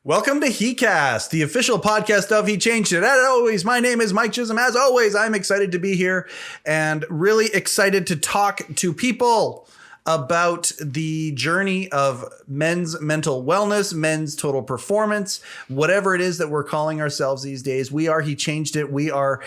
Welcome to heCast, the official podcast of HeChangedIt. As always, my name is Mike Chisholm. As always, I'm excited to be here and really excited to talk to people about the journey of men's mental wellness, men's total performance, whatever it is that we're calling ourselves these days. We are HeChangedIt. We are,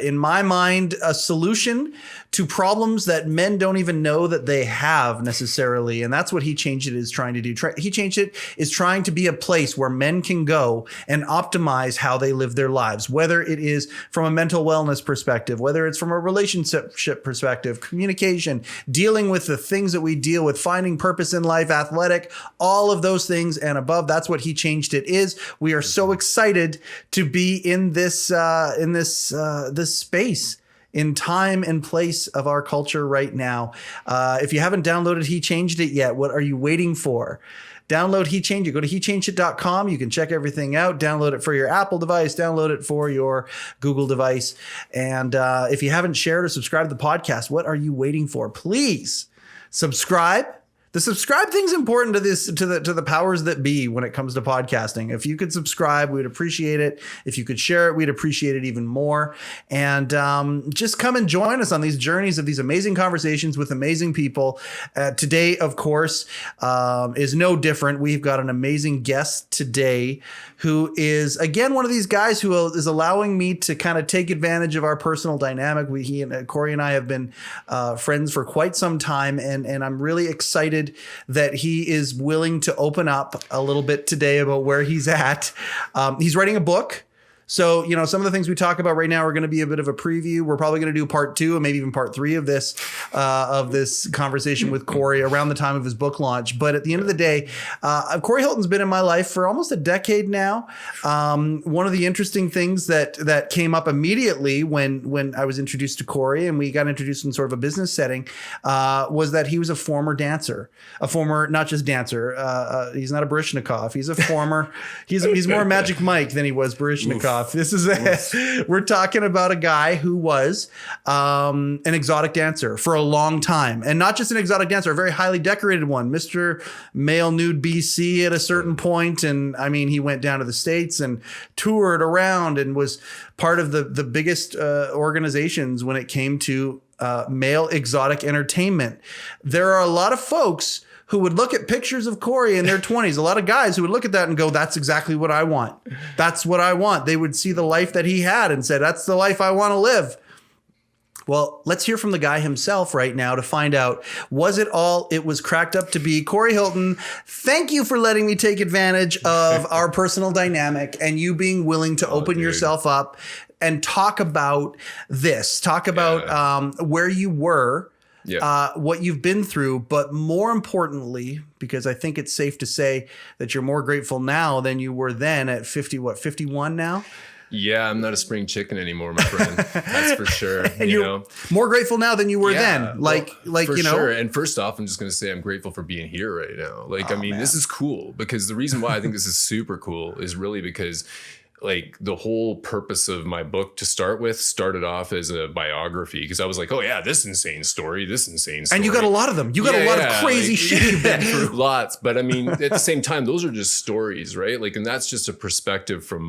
in my mind, a solution to problems that men don't even know that they have necessarily. And that's what HeChangedIt is trying to do. HeChangedIt is trying to be a place where men can go and optimize how they live their lives, whether it is from a mental wellness perspective, whether it's from a relationship perspective, communication, dealing with the things that we deal with, finding purpose in life, athletic, all of those things and above. That's what HeChangedIt is. We are so excited to be in this space, in time and place of our culture right now. If you haven't downloaded HeChangedIt yet, what are you waiting for? Download HeChangedIt. Go to HeChangedIt.com. You can check everything out. Download it for your Apple device. Download it for your Google device. And if you haven't shared or subscribed to the podcast, what are you waiting for? Please subscribe. The subscribe thing's important to the powers that be when it comes to podcasting. If you could subscribe, we'd appreciate it. If you could share it, we'd appreciate it even more. And just come and join us on these journeys of these amazing conversations with amazing people. Today, of course, is no different. We've got an amazing guest today who is, again, one of these guys who is allowing me to kind of take advantage of our personal dynamic. Corey and I have been friends for quite some time, and I'm really excited that he is willing to open up a little bit today about where he's at. He's writing a book. So, some of the things we talk about right now are going to be a bit of a preview. We're probably going to do part 2 and maybe even part 3 of this conversation with Corey around the time of his book launch. But at the end of the day, Corey Hilton's been in my life for almost a decade now. One of the interesting things that came up immediately when I was introduced to Corey and we got introduced in sort of a business setting was that he was a former dancer, not just dancer. He's not a Baryshnikov. He's a former, he's more Magic Mike than he was Baryshnikov. This is we're talking about a guy who was an exotic dancer for a long time, and not just an exotic dancer, a very highly decorated one, Mr. Male Nude BC at a certain point. And I mean, he went down to the States and toured around and was part of the biggest organizations when it came to male exotic entertainment. There are a lot of folks who would look at pictures of Corey in their 20s, a lot of guys who would look at that and go, that's exactly what I want. That's what I want. They would see the life that he had and say, that's the life I want to live. Well, let's hear from the guy himself right now to find out, was it all it was cracked up to be? Corey Hilton, thank you for letting me take advantage of our personal dynamic and you being willing to open yourself up and talk about this. Talk about where you were. Yeah. What you've been through, but more importantly, because I think it's safe to say that you're more grateful now than you were then at 51 now? Yeah, I'm not a spring chicken anymore, my friend. That's for sure. And you're more grateful now than you were then. For sure. And first off, I'm just going to say I'm grateful for being here right now. This is cool because the reason why I think this is super cool is really because the whole purpose of my book to start with started off as a biography because I was like, oh yeah, this insane story. And you got a lot of them. You got a lot of crazy shit you've been through. Lots. But I mean, at the same time, those are just stories, right? And that's just a perspective from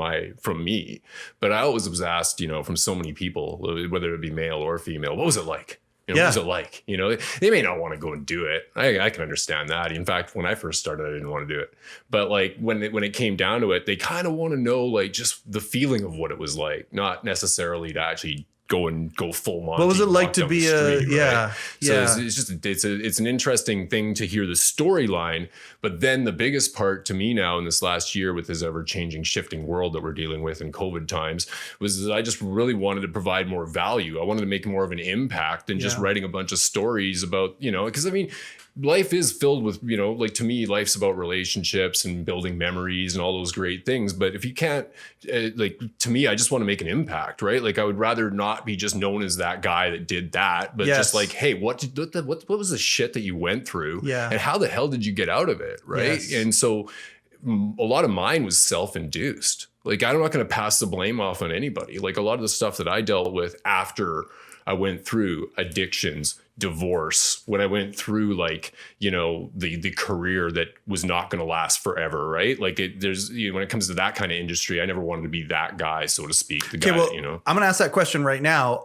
me. But I always was asked, from so many people, whether it be male or female, what was it like? What was it like? They may not want to go and do it. I can understand that. In fact, when I first started, I didn't want to do it. But when it came down to it, they kind of want to know just the feeling of what it was like, not necessarily to actually go full Monty. What was it like to be So it's an interesting thing to hear the storyline, but then the biggest part to me now in this last year with this ever-changing, shifting world that we're dealing with in COVID times was that I just really wanted to provide more value. I wanted to make more of an impact than just writing a bunch of stories about, because I mean, life is filled with, to me, life's about relationships and building memories and all those great things. But if you can't, to me, I just want to make an impact, right? I would rather not be just known as that guy that did that, but just hey, what was the shit that you went through? Yeah. And how the hell did you get out of it? Right. Yes. And so a lot of mine was self-induced. I'm not going to pass the blame off on anybody. A lot of the stuff that I dealt with after I went through addictions, divorce, when I went through like, you know, the career that was not going to last forever, right? Like there's, you know, when it comes to that kind of industry, I never wanted to be that guy, so to speak. The guy, well, you know. I'm going to ask that question right now.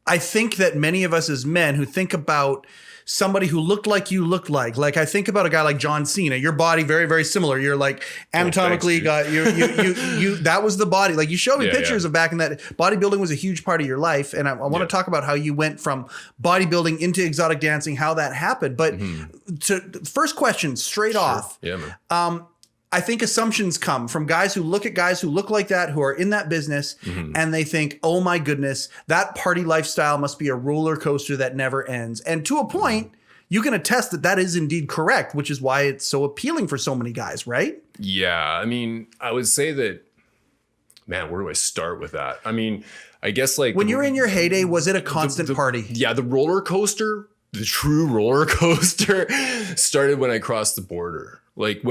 I think that many of us as men who think about somebody who looked like you looked like I think about a guy like John Cena, your body very, very similar. You're like anatomically got you that was the body. Like you showed me pictures of back in that. Bodybuilding was a huge part of your life. And I want to talk about how you went from bodybuilding into exotic dancing, how that happened. But to first question straight off. Yeah, man. I think assumptions come from guys who look at guys who look like that, who are in that business, and they think, oh my goodness, that party lifestyle must be a roller coaster that never ends. And to a point, you can attest that that is indeed correct, which is why it's so appealing for so many guys, right? Yeah. I mean, I would say that, man, where do I start with that? I mean, I guess like when you're in your heyday, was it a constant party? Yeah. The roller coaster, the true roller coaster started when I crossed the border. Like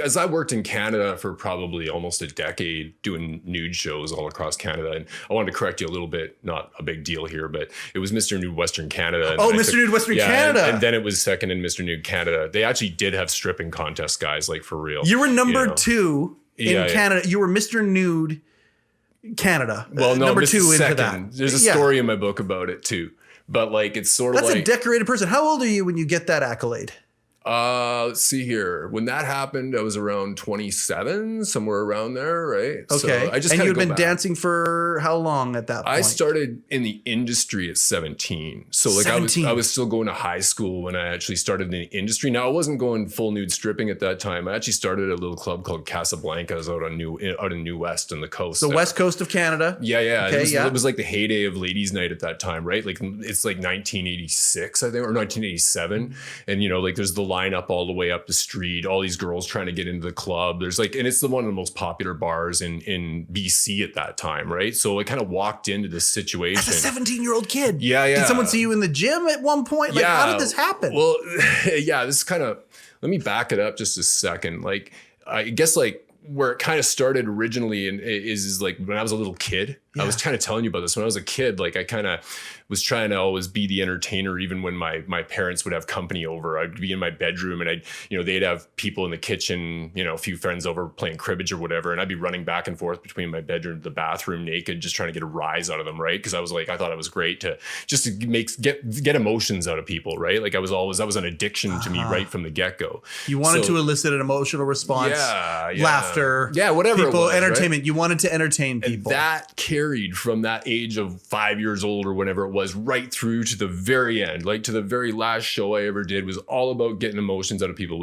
as I worked in Canada for probably almost a decade doing nude shows all across Canada. And I wanted to correct you a little bit, not a big deal here, but it was Mr. Nude Western Canada. Oh, Mr. Nude Western Canada. And then it was second in Mr. Nude Canada. They actually did have stripping contests, guys, like for real. You were number 2 in Canada. You were Mr. Nude Canada. Well, no, number 2 second. into that. There's a story in my book about it too. But like, it's sort of That's like a decorated person. How old are you when you get that accolade? Let's see here. When that happened, I was around 27, somewhere around there, right? Okay. So I just and you'd been back. dancing for how long at that point? I started in the industry at 17. So like 17. I was still going to high school when I actually started in the industry. Now I wasn't going full nude stripping at that time. I actually started at a little club called Casablanca's out in New West on the coast. The west coast of Canada. Yeah, yeah. Okay, it was like the heyday of ladies' night at that time, right? Like it's like 1986, I think, or 1987. And you know, like there's the lineup all the way up the street, all these girls trying to get into the club. There's like, and it's one of the most popular bars in BC at that time, right? So I kind of walked into this situation. As a 17-year-old kid. Yeah, yeah. Did someone see you in the gym at one point? Like, how did this happen? Well, yeah, this is kind of, let me back it up just a second. Like, I guess like where it kind of started originally is like when I was a little kid. Yeah. I was kind of telling you about this. When I was a kid, like I kind of was trying to always be the entertainer. Even when my parents would have company over, I'd be in my bedroom and they'd have people in the kitchen, a few friends over playing cribbage or whatever. And I'd be running back and forth between my bedroom and the bathroom naked, just trying to get a rise out of them. Right. Cause I thought it was great to get emotions out of people. Right. Like that was an addiction to me right from the get go. You wanted to elicit an emotional response. Yeah. Laughter. Yeah. Whatever. People, it was, entertainment. Right? You wanted to entertain people. And that carried from that age of 5 years old or whenever it was right through to the very end, like to the very last show I ever did was all about getting emotions out of people.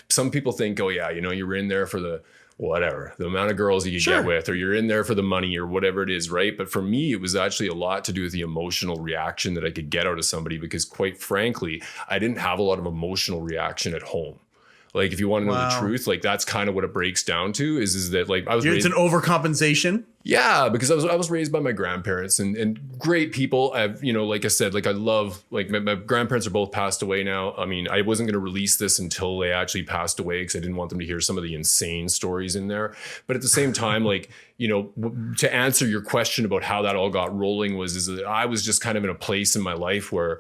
Some people think, oh yeah, you were in there for the whatever, the amount of girls you could get with, or you're in there for the money or whatever it is, right? But for me, it was actually a lot to do with the emotional reaction that I could get out of somebody because quite frankly, I didn't have a lot of emotional reaction at home. Like if you want to know the truth, like that's kind of what it breaks down to is that like I was raised, it's an overcompensation. Yeah, because I was raised by my grandparents and great people. I've, like I said, like I love, like my grandparents are both passed away now. I mean, I wasn't going to release this until they actually passed away because I didn't want them to hear some of the insane stories in there. But at the same time, like, to answer your question about how that all got rolling is that I was just kind of in a place in my life where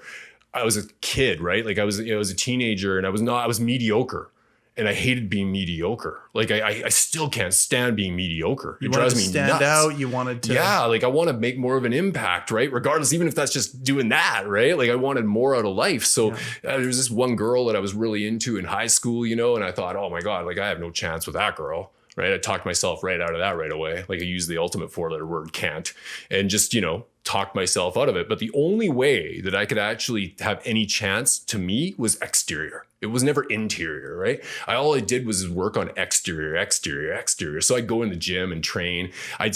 I was a kid, right? Like I was a teenager and I was mediocre. And I hated being mediocre. Like I still can't stand being mediocre. It drives me nuts. You wanted to stand out. You wanted to. Yeah, like I want to make more of an impact, right? Regardless, even if that's just doing that, right? Like I wanted more out of life. So there was this one girl that I was really into in high school, and I thought, oh my God, like I have no chance with that girl. Right. I talked myself right out of that right away. Like I used the ultimate 4-letter word can't and just, talked myself out of it. But the only way that I could actually have any chance to me was exterior. It was never interior, right? All I did was work on exterior. So I'd go in the gym and train. I'd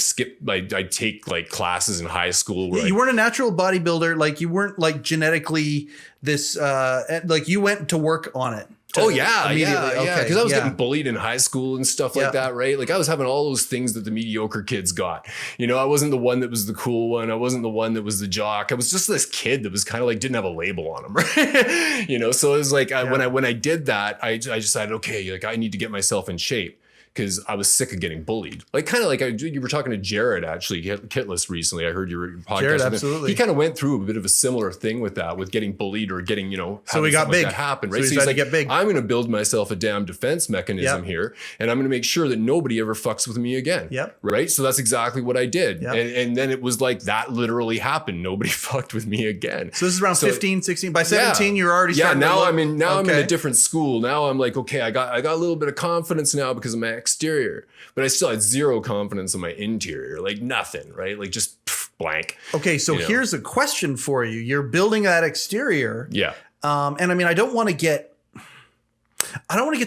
take like classes in high school. You weren't a natural bodybuilder. Like you weren't like genetically this, like you went to work on it. Oh yeah. Because I was getting bullied in high school and stuff like that, right? Like I was having all those things that the mediocre kids got. I wasn't the one that was the cool one. I wasn't the one that was the jock. I was just this kid that was kind of like didn't have a label on him, right? So it was like when I did that, I decided, okay, like I need to get myself in shape. because I was sick of getting bullied. Like kind of like you were talking to Jared actually, Kitless recently. I heard your podcast. Jared, absolutely. He kind of went through a bit of a similar thing with that, with getting bullied or getting, so he got big. Like that happen, right? So he's like, get big. I'm going to build myself a damn defense mechanism here, and I'm going to make sure that nobody ever fucks with me again. Yep. Right. So that's exactly what I did. Yep. And then it was like that literally happened. Nobody fucked with me again. So this is around 15, 16. By 17, you're already starting. Now I'm in a different school. Now I'm like, okay, I got a little bit of confidence now because of my exterior, but I still had zero confidence in my interior, like nothing, right? Like just blank. Okay, so here's a question for you. You're building that exterior. Yeah. And I mean, I don't want to get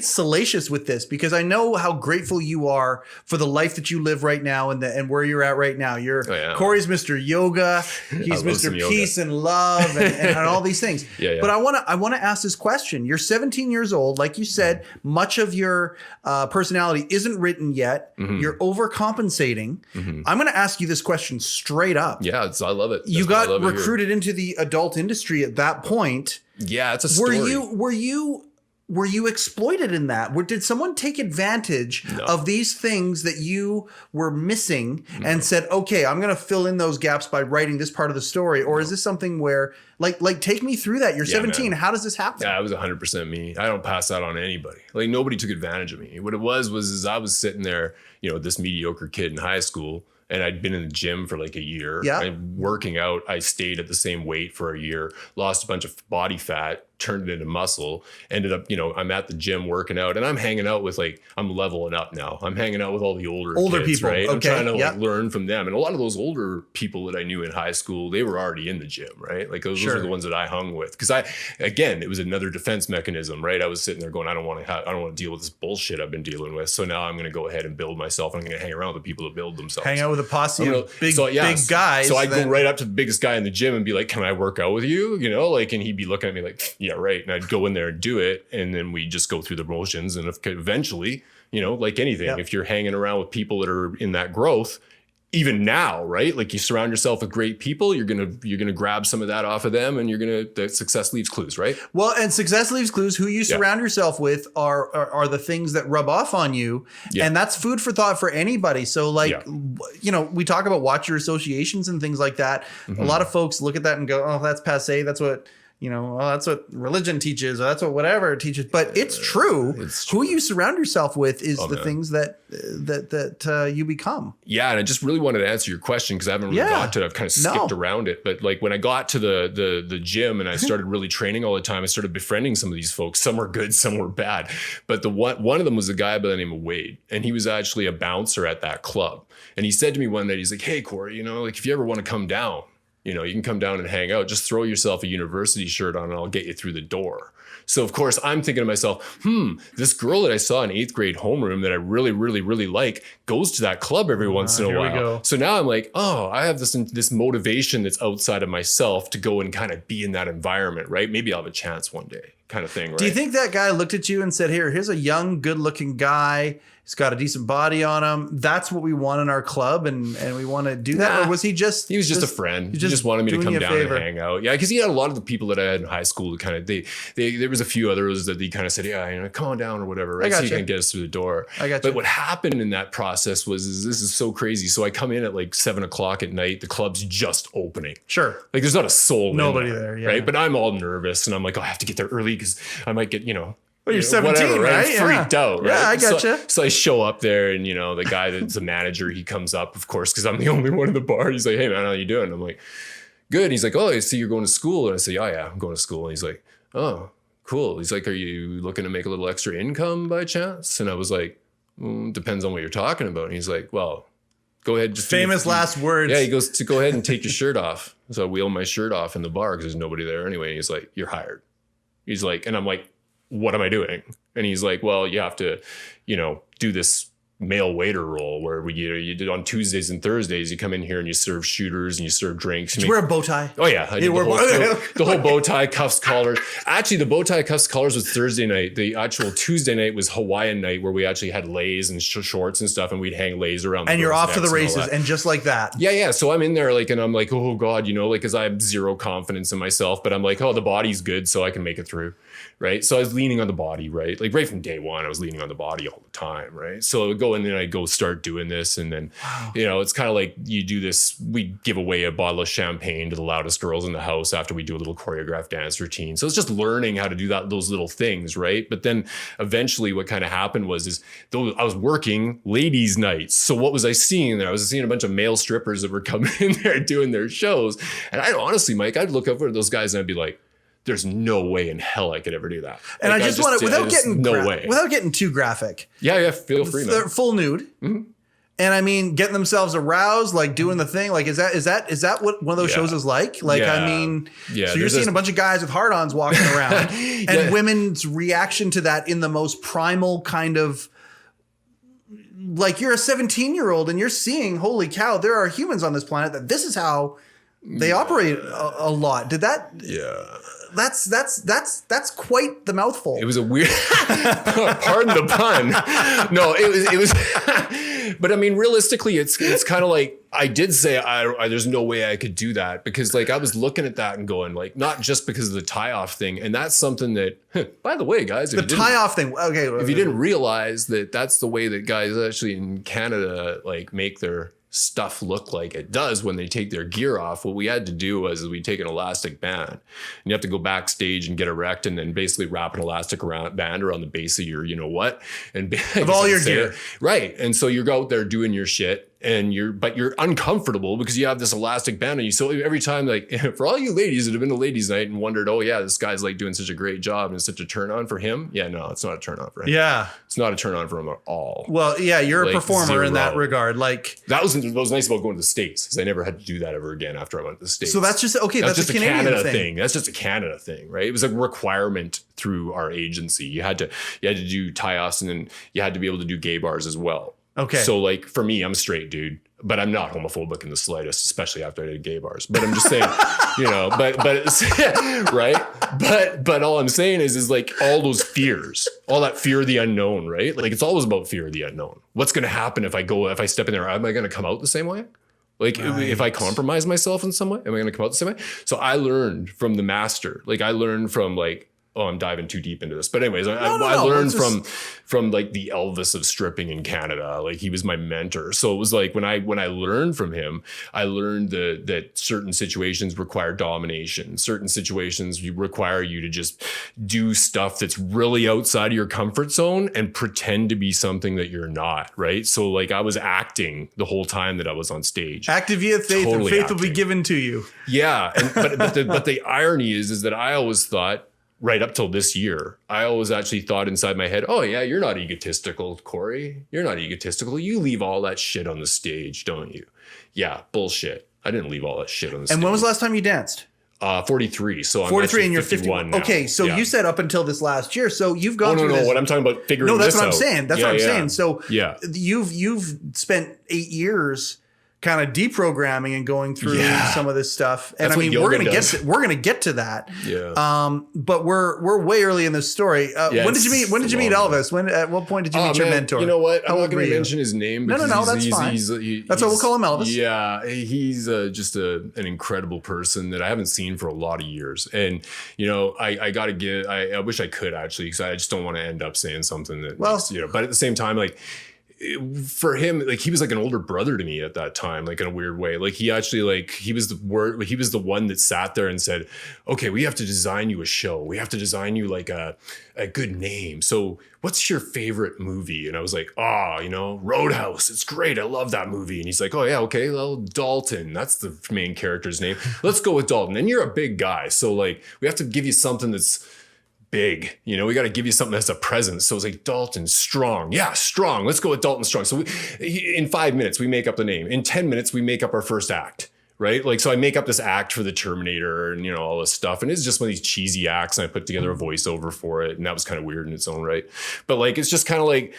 salacious with this because I know how grateful you are for the life that you live right now and where you're at right now. Corey's Mr. Yoga. He's Mr. Peace and Love and all these things. Yeah. But I want to ask this question. You're 17 years old. Like you said, much of your personality isn't written yet. Mm-hmm. You're overcompensating. Mm-hmm. I'm going to ask you this question straight up. Yeah, I love it. You got recruited into the adult industry at that point. Yeah, it's a story. Were you exploited in that? Did someone take advantage of these things that you were missing and said, okay, I'm going to fill in those gaps by writing this part of the story? Or is this something where like take me through that? You're 17. Man. How does this happen? Yeah, it was 100% me. I don't pass that on to anybody. Like nobody took advantage of me. What it was I was sitting there, this mediocre kid in high school. And I'd been in the gym for like a year. Yeah. And working out, I stayed at the same weight for a year, lost a bunch of body fat, turned it into muscle, ended up, I'm at the gym working out and I'm hanging out with I'm leveling up now. I'm hanging out with all the older kids, people, right? Okay. I'm trying to learn from them. And a lot of those older people that I knew in high school, they were already in the gym, right? Like those are the ones that I hung with. Cause it was another defense mechanism, right? I was sitting there going, I don't want to deal with this bullshit I've been dealing with. So now I'm going to go ahead and build myself. I'm going to hang around with the people that build themselves. Hang out with a posse of big guys. So I'd go right up to the biggest guy in the gym and be like, can I work out with you? And he'd be looking at me like, yeah, right. And I'd go in there and do it. And then we just go through the motions. And eventually, like anything, if you're hanging around with people that are in that growth, even now, right? Like you surround yourself with great people, you're gonna grab some of that off of them, and the success leaves clues, right? Well, and success leaves clues. Who you surround yourself with are the things that rub off on you, and that's food for thought for anybody. So, we talk about watch your associations and things like that. Mm-hmm. A lot of folks look at that and go, "Oh, that's passé. That's what." That's what religion teaches, or that's what whatever it teaches. But it's true. Who you surround yourself with is the things that you become. Yeah, and I just really wanted to answer your question because I haven't really got to it. I've kind of skipped around it. But like when I got to the gym and I started really training all the time, I started befriending some of these folks. Some were good, some were bad. But one of them was a guy by the name of Wade, and he was actually a bouncer at that club. And he said to me one night, he's like, "Hey, Corey, if you ever want to come down, you can come down and hang out. Just throw yourself a university shirt on and I'll get you through the door." So of course I'm thinking to myself, this girl that I saw in 8th grade homeroom that I really, really, really like goes to that club every once in a while. So now I'm like, I have this motivation that's outside of myself to go and kind of be in that environment, right? Maybe I'll have a chance one day, kind of thing, right? Do you think that guy looked at you and said, here's a young, good looking guy. He's got a decent body on him. That's what we want in our club, and we want to do that. Or was he just? He was just a friend. He just wanted me to come down and hang out. Yeah, because he had a lot of the people that I had in high school. Kind of, there was a few others that he kind of said, come on down or whatever, right? So you can get us through the door. But what happened in that process was this is so crazy. So I come in at like 7:00 at night. The club's just opening. Sure. Like there's not a soul. Nobody there. Yeah. Right. But I'm all nervous, and I'm like, I have to get there early because I might get Well, you're 17, whatever, right? I'm freaked out, right? Yeah, I gotcha. So I show up there, and the guy that's the manager, he comes up, of course, because I'm the only one in the bar. He's like, "Hey, man, how you doing?" I'm like, "Good." And he's like, "Oh, I see you're going to school." And I say, "Oh, yeah, I'm going to school." And he's like, "Oh, cool." He's like, "Are you looking to make a little extra income by chance?" And I was like, "Depends on what you're talking about." And he's like, "Well, go ahead." Just famous last words. Yeah, he goes to go ahead and take your shirt off. So I wheel my shirt off in the bar because there's nobody there anyway. And he's like, "You're hired." He's like, and I'm like, "What am I doing?" And he's like, "Well, you have to, do this male waiter role where you did on Tuesdays and Thursdays, you come in here and you serve shooters and you serve drinks. Did you wear a bow tie? Oh yeah. I did the whole bow tie, cuffs, collars. Actually, the bow tie, cuffs, collars was Thursday night. The actual Tuesday night was Hawaiian night where we actually had lays and shorts and stuff, and we'd hang lays around. And you're off to the races and just like that. Yeah. So I'm in there like, and I'm like, oh God, like, cause I have zero confidence in myself, but I'm like, oh, the body's good, so I can make it through. Right. So I was leaning on the body, right? Like right from day one, I was leaning on the body all the time. Right. So I would go in and I'd go start doing this. And then, it's kind of like you do this. We give away a bottle of champagne to the loudest girls in the house after we do a little choreographed dance routine. So it's just learning how to do those little things. Right. But then eventually what kind of happened was I was working ladies' nights. So what was I seeing there? I was seeing a bunch of male strippers that were coming in there doing their shows. And honestly, Mike, I'd look over at those guys and I'd be like, there's no way in hell I could ever do that. And like, I just want to, without getting too graphic. Yeah, feel free, man. They're full nude. Mm-hmm. And I mean, getting themselves aroused, like doing the thing. Like, is that what one of those shows is like? Like, I mean, so you're seeing a bunch of guys with hard-ons walking around and women's reaction to that in the most primal kind of, like, you're a 17-year-old and you're seeing, holy cow, there are humans on this planet that this is how they operate a lot. Did that? Yeah. That's quite the mouthful. It was a weird, pardon the pun. No, it was, but I mean, realistically, it's kind of like, I did say there's no way I could do that, because like I was looking at that and going like, not just because of the tie off thing. And that's something that, by the way, guys, the tie off thing. Okay. If you didn't realize that's the way that guys actually in Canada, like, make their stuff look like it does when they take their gear off. What we had to do was we take an elastic band and you have to go backstage and get erect and then basically wrap an elastic band around the base of your, and of all your gear. Right. And so you're out there doing your shit and you're uncomfortable because you have this elastic band on you. So every time, like, for all you ladies that have been to ladies' night and wondered, oh yeah, this guy's like doing such a great job and it's such a turn on for him. Yeah, no, it's not a turn on for him. Yeah. It's not a turn on for him at all. Well, yeah, you're like, a performer in that regard. Like, that was nice about going to the States, because I never had to do that ever again after I went to the States. So that's just, okay, that's just a Canadian thing. That's just a Canada thing, right? It was a requirement through our agency. You had to do tie-offs, and then you had to be able to do gay bars as well. Okay. So like for me, I'm a straight dude, but I'm not homophobic in the slightest, especially after I did gay bars. But I'm just saying, but it's, right. But all I'm saying is like all those fears, all that fear of the unknown, right? Like it's always about fear of the unknown. What's going to happen if I step in there? Am I going to come out the same way? Like if I compromise myself in some way, am I going to come out the same way? So I learned from the master. Like I learned from like, oh, I'm diving too deep into this. But anyways, I learned from like the Elvis of stripping in Canada. Like he was my mentor. So it was like when I learned from him, I learned that certain situations require domination. Certain situations require you to just do stuff that's really outside of your comfort zone and pretend to be something that you're not, right? So like I was acting the whole time that I was on stage. Active via faith, totally, and faith acting will be given to you. Yeah. But the irony is that I always thought, right up till this year, I always actually thought inside my head, oh yeah, you're not egotistical, Corey. You're not egotistical. You leave all that shit on the stage, don't you? Yeah, bullshit. I didn't leave all that shit on the stage. And when was the last time you danced? 43. So I'm 43 and you're 51 now. Okay, so you said up until this last year. So you've gone through this. What I'm talking about figuring this out. No, that's what I'm saying. That's what I'm saying. So you've spent 8 years kind of deprogramming and going through some of this stuff. And I mean, we're going to get to that. Yeah. But we're way early in this story. When did you meet Elvis? At what point did you meet your mentor? You know what? I'm not going to mention his name. No, that's fine. That's what we'll call him, Elvis. Yeah. He's just an incredible person that I haven't seen for a lot of years. And, I got to give, I wish I could actually, because I just don't want to end up saying something that, but at the same time, like, for him, like he was like an older brother to me at that time, like in a weird way. Like he actually, like he was the one that sat there and said, okay, we have to design you a show. We have to design you like a good name. So what's your favorite movie? And I was like, Roadhouse. It's great. I love that movie. And he's like, oh yeah, okay. Well, Dalton, that's the main character's name. Let's go with Dalton. And you're a big guy. So like, we have to give you something that's big, we got to give you something that's a presence. So it's like Dalton Strong. Yeah, Strong. Let's go with Dalton Strong. So in 5 minutes, we make up the name. In 10 minutes, we make up our first act, right? Like, so I make up this act for the Terminator and, all this stuff. And it's just one of these cheesy acts. And I put together a voiceover for it. And that was kind of weird in its own right. But like, it's just kind of like,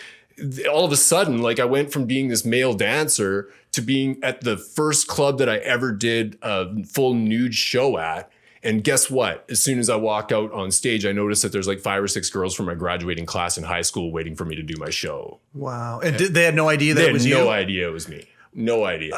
all of a sudden, like I went from being this male dancer to being at the first club that I ever did a full nude show at. And guess what? As soon as I walk out on stage, I noticed that there's like 5 or 6 girls from my graduating class in high school waiting for me to do my show. Wow. And they had no idea that it was you? They had no idea it was me. No idea.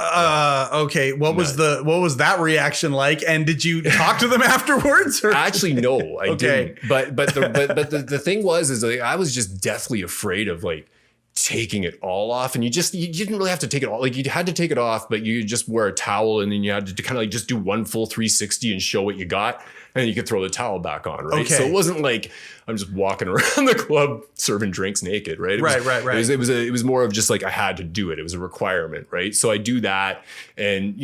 Okay. What was that reaction like? And did you talk to them afterwards? Or? Actually, no, I didn't. But the thing was like, I was just deathly afraid of like taking it all off, and you didn't really have to take it all. Like you had to take it off, but you just wear a towel, and then you had to kind of like just do one full 360 and show what you got, and then you could throw the towel back on, right? Okay. So it wasn't like I'm just walking around the club serving drinks naked, right? Right. It was more of just like I had to do it. It was a requirement, right? So I do that, and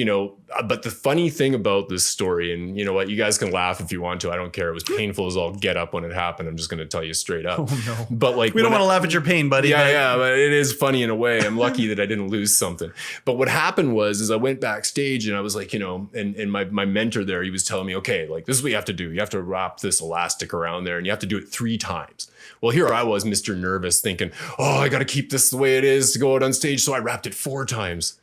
but the funny thing about this story, and you know what, you guys can laugh if you want to. I don't care. It was painful as all get up when it happened. I'm just going to tell you straight up. Oh no! But like we don't want to laugh at your pain, buddy. Yeah, but it is funny in a way. I'm lucky that I didn't lose something. But what happened was I went backstage and I was like, and my mentor there, he was telling me, okay, like this is what you have to do. You have to wrap this elastic around there, and you have to do it 3 times. Well, here I was, Mr. Nervous, thinking, oh, I got to keep this the way it is to go out on stage. So I wrapped it 4 times.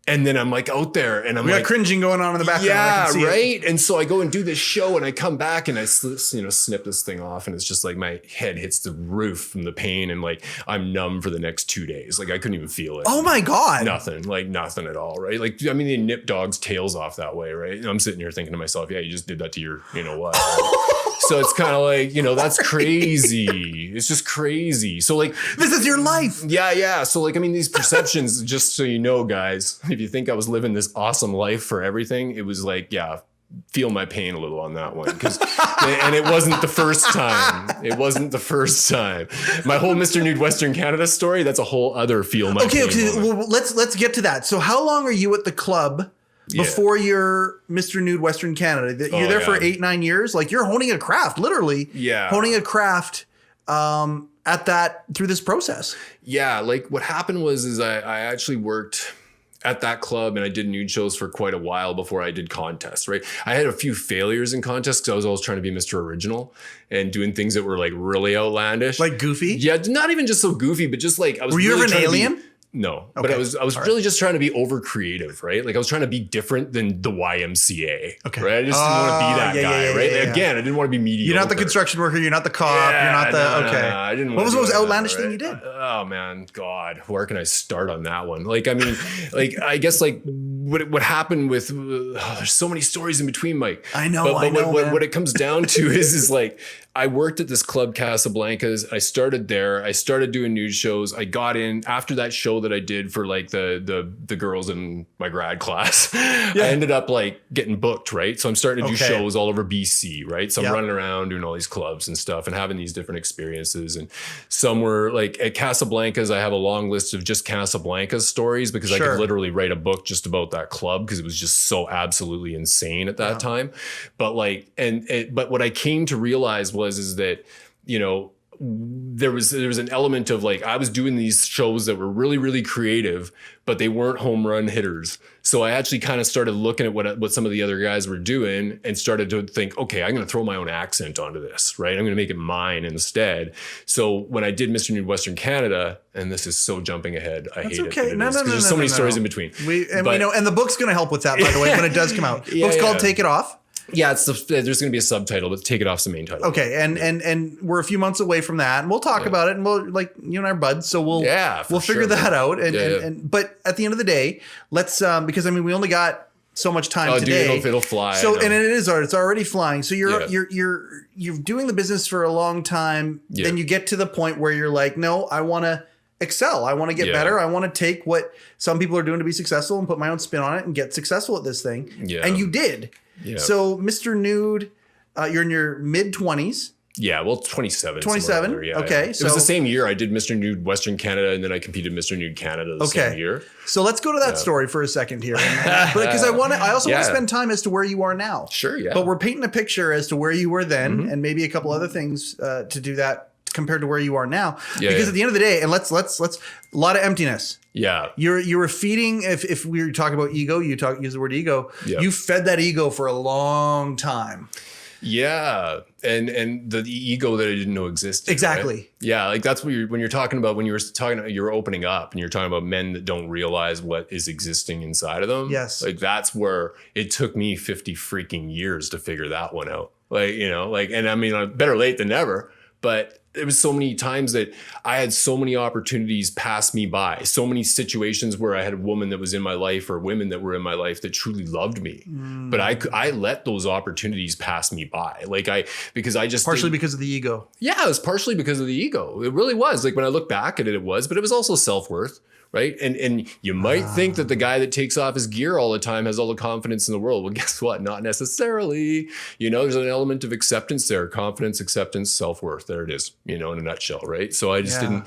And then I'm like out there and we got cringing going on in the background. Yeah, right. And so I go and do this show and I come back and I snip this thing off, and it's just like my head hits the roof from the pain, and like I'm numb for the next 2 days. Like I couldn't even feel it. Oh my God. Nothing at all. Right. Like, I mean, they nip dogs' tails off that way. Right. And I'm sitting here thinking to myself, yeah, you just did that to your, what? So it's kind of like, that's crazy. It's just crazy. So like, this is your life. Yeah. So like, I mean, these perceptions, just so you know, guys, if you think I was living this awesome life for everything, it was like, yeah, feel my pain a little on that one. And it wasn't the first time. My whole Mr. Nude Western Canada story, that's a whole other feel my pain. Okay. Well, let's get to that. So how long are you at the club before you're Mr. Nude Western Canada? You're there for 8-9 years. Like you're honing a craft, literally. Yeah. Honing a craft through this process. Yeah. Like what happened was I actually worked at that club and I did nude shows for quite a while before I did contests, right? I had a few failures in contests because I was always trying to be Mr. Original and doing things that were like really outlandish. Like goofy? Yeah. Not even just so goofy, but just like I was Were you really ever an alien? No, but I was really just trying to be over creative, right? Like I was trying to be different than the YMCA, right? I just didn't want to be that guy, right? Again, I didn't want to be mediocre. You're not the construction worker. You're not the cop. You're not the No, I didn't. What was the most outlandish thing you did? Oh man, God, where can I start on that one? Like, I mean, like I guess like what happened with there's so many stories in between, Mike. I know. But what it comes down to is like I worked at this club Casablancas. I started there. I started doing nude shows. I got in after that show that I did for like the girls in my grad class. I ended up like getting booked, right? So I'm starting to do shows all over BC, right? So I'm running around doing all these clubs and stuff and having these different experiences. And some were like at Casablancas, I have a long list of just Casablancas stories because I could literally write a book just about that club because it was just so absolutely insane at that time. But like, but what I came to realize is that, there was an element of like, I was doing these shows that were really, really creative, but they weren't home run hitters. So I actually kind of started looking at what some of the other guys were doing and started to think, okay, I'm going to throw my own accent onto this, right? I'm going to make it mine instead. So when I did Mr. Nude Western Canada, and this is so jumping ahead, I hate it. No, there's so many stories in between. And the book's going to help with that, by the way, when it does come out. Book's called Take It Off. Yeah, there's going to be a subtitle, but Take It Off's the main title. Okay, and we're a few months away from that, and we'll talk about it, and we'll like you and I are buds, so we'll figure that out. And but at the end of the day, let's because I mean we only got so much time today. Dude, it'll fly. So and it's already flying. So you're doing the business for a long time. Yeah. Then you get to the point where you're like, no, I want to excel. I want to get better. I want to take what some people are doing to be successful and put my own spin on it and get successful at this thing. Yeah. And you did. Yeah. So Mr. Nude, you're in your mid-20s. Yeah, well, 27. 27. Okay. It was the same year I did Mr. Nude Western Canada, and then I competed Mr. Nude Canada the same year. So let's go to that story for a second here, because I also want to spend time as to where you are now. Sure. Yeah. But we're painting a picture as to where you were then, and maybe a couple other things to do that compared to where you are now. Because at the end of the day, and let's a lot of emptiness. Yeah. You were feeding, if we were talking about ego, use the word ego. Yeah. You fed that ego for a long time. Yeah. And the ego that I didn't know existed. Exactly. Right? Yeah. Like that's what when you're talking about, when you're opening up and you're talking about men that don't realize what is existing inside of them. Yes. Like that's where it took me 50 freaking years to figure that one out. Like, and I mean, better late than never, but there was so many times that I had so many opportunities pass me by, so many situations where I had a woman that was in my life or women that were in my life that truly loved me. But I let those opportunities pass me by. Because I just partially because of the ego. Yeah, it was partially because of the ego. It really was. Like when I look back at it, but it was also self-worth. Right. And you might think that the guy that takes off his gear all the time has all the confidence in the world. Well, guess what? Not necessarily. There's an element of acceptance there. Confidence, acceptance, self-worth. There it is, in a nutshell. Right. So I just didn't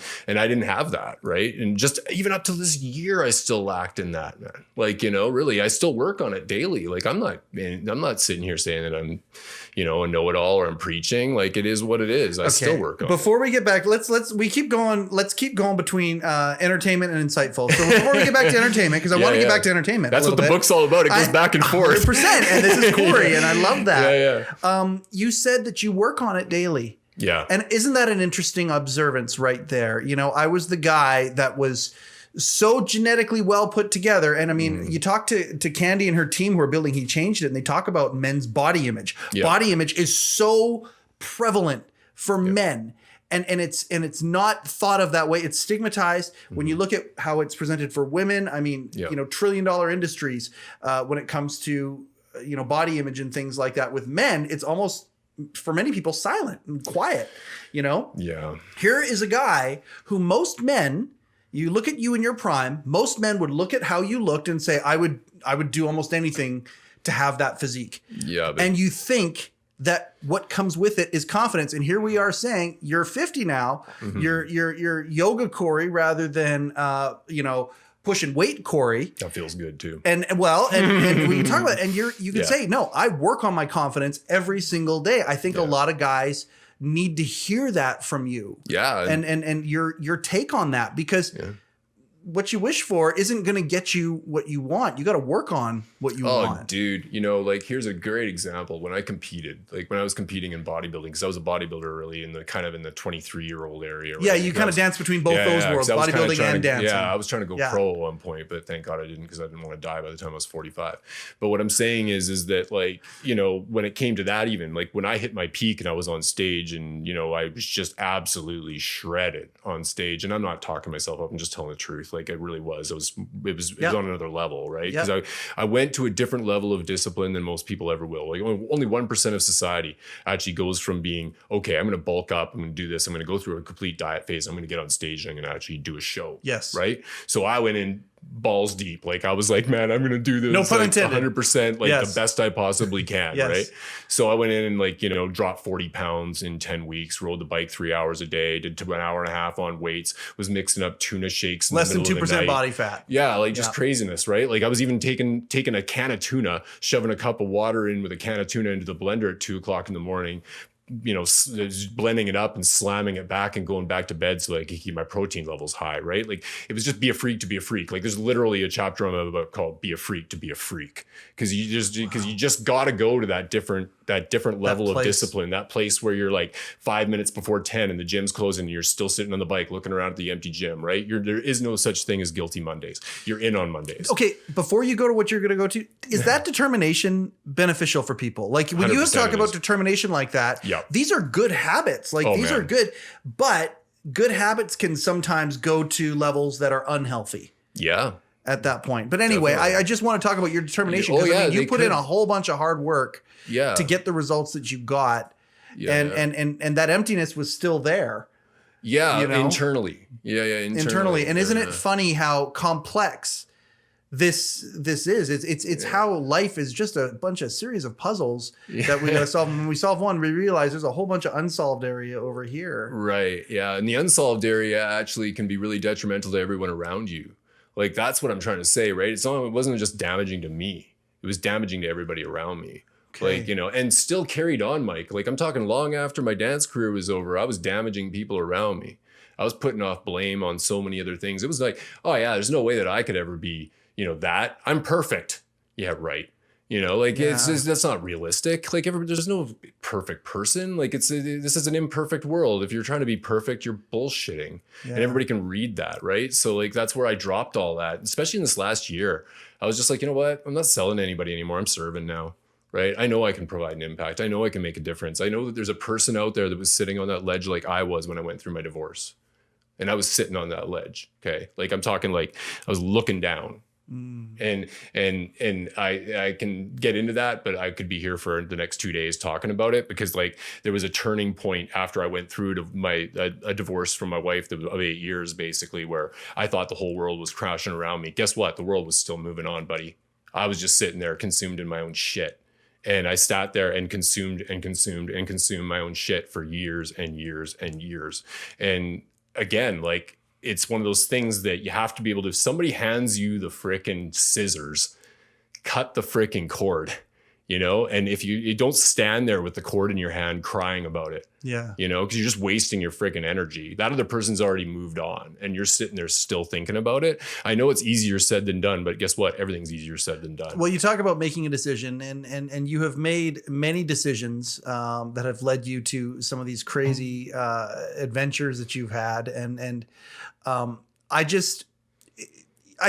have that. Right. And just even up to this year, I still lacked in that, man. Really, I still work on it daily. Like I'm not sitting here saying that I'm, a know-it-all or I'm preaching. Like it is what it is. I still work on it. Before we get back, let's keep going between entertainment and insightful. So before we get back to entertainment, because I want to get back to entertainment. That's what the book's all about. It goes back and forth. 100%. And this is Corey, and I love that. Yeah. You said that you work on it daily. Yeah. And isn't that an interesting observance right there? I was the guy that was so genetically well put together. And I mean, you talk to Candy and her team who are building HeChangedIt, and they talk about men's body image. Yeah. Body image is so prevalent for men. And it's not thought of that way. It's stigmatized. When you look at how it's presented for women, I mean, $1 trillion industries when it comes to, body image and things like that. With men, it's almost, for many people, silent and quiet, Yeah. Here is a guy who most men, you look at you in your prime, most men would look at how you looked and say, I would do almost anything to have that physique. Yeah. And you think that what comes with it is confidence. And here we are saying you're 50 now, you're yoga Corey rather than, pushing weight Corey. That feels good too. And when you talk about it, and you can say, no, I work on my confidence every single day. I think a lot of guys need to hear that from you. Yeah. And your take on that, because what you wish for isn't going to get you what you want. You got to work on what you want. Oh, dude. Here's a great example. When I competed, when I was competing in bodybuilding, because I was a bodybuilder really in the 23-year-old area. Yeah, you kind of dance between both those worlds, bodybuilding and dancing. Yeah, I was trying to go pro at one point, but thank God I didn't, because I didn't want to die by the time I was 45. But what I'm saying is that when it came to that, even when I hit my peak and I was on stage and, I was just absolutely shredded on stage, and I'm not talking myself up, I'm just telling the truth. It really was. It was on another level, right? Because I went to a different level of discipline than most people ever will. Only 1% of society actually goes from being, okay, I'm going to bulk up, I'm going to do this, I'm going to go through a complete diet phase, I'm going to get on stage, and I'm going to actually do a show. Yes. Right? So I went in balls deep. I was like, man, I'm going to do this. No pun intended. 100%, the best I possibly can. Yes. Right. So I went in and dropped 40 pounds in 10 weeks, rode the bike 3 hours a day, did an hour and a half on weights, was mixing up tuna shakes. Less than 2% body fat. Yeah. Just craziness. Right. I was even taking a can of tuna, shoving a cup of water in with a can of tuna into the blender at 2:00 in the morning, blending it up and slamming it back and going back to bed so I could keep my protein levels high, right? It was just be a freak to be a freak. There's literally a chapter I'm about called "Be a Freak to Be a Freak," because you just got to go to that different level of discipline, that place where you're 5 minutes before 10 and the gym's closing and you're still sitting on the bike looking around at the empty gym, right? There is no such thing as guilty Mondays. You're in on Mondays. Okay, before you go to what you're going to go to, is that determination beneficial for people? When you talk about determination like that, these are good habits. These are good, but good habits can sometimes go to levels that are unhealthy. Yeah. At that point. But anyway, I just want to talk about your determination, because you put in a whole bunch of hard work to get the results that you got. Yeah. And that emptiness was still there. Yeah, internally. Yeah, internally. And isn't it funny how complex this is? It's how life is just a bunch of series of puzzles that we got to solve. And when we solve one, we realize there's a whole bunch of unsolved area over here. Right. Yeah. And the unsolved area actually can be really detrimental to everyone around you. That's what I'm trying to say, right? It wasn't just damaging to me. It was damaging to everybody around me. Okay. And still carried on, Mike. I'm talking long after my dance career was over, I was damaging people around me. I was putting off blame on so many other things. It was oh yeah, there's no way that I could ever be, that. I'm perfect. Yeah, right. You know, like Yeah. that's not realistic. Like there's no perfect person. Like this is an imperfect world. If you're trying to be perfect, you're bullshitting, and everybody can read that, right? So like that's where I dropped all that, especially in this last year. I was just like, you know what? I'm not selling to anybody anymore. I'm serving now, right? I know I can provide an impact. I know I can make a difference. I know that there's a person out there that was sitting on that ledge like I was when I went through my divorce, and I was sitting on that ledge. Okay, like I'm talking like I was looking down. And I can get into that, but I could be here for the next 2 days talking about it, because like there was a turning point after I went through to a divorce from my wife of 8 years, basically, where I thought the whole world was crashing around me. Guess what? The world was still moving on, buddy. I was just sitting there consumed in my own shit. And I sat there and consumed my own shit for years and years and years. And again, like, it's one of those things that you have to be able to, if somebody hands you the frickin' scissors, cut the frickin' cord, you know? And if you don't stand there with the cord in your hand crying about it, you know, because you're just wasting your frickin' energy. That other person's already moved on and you're sitting there still thinking about it. I know it's easier said than done, but guess what? Everything's easier said than done. Well, you talk about making a decision, and you have made many decisions that have led you to some of these crazy adventures that you've had. And I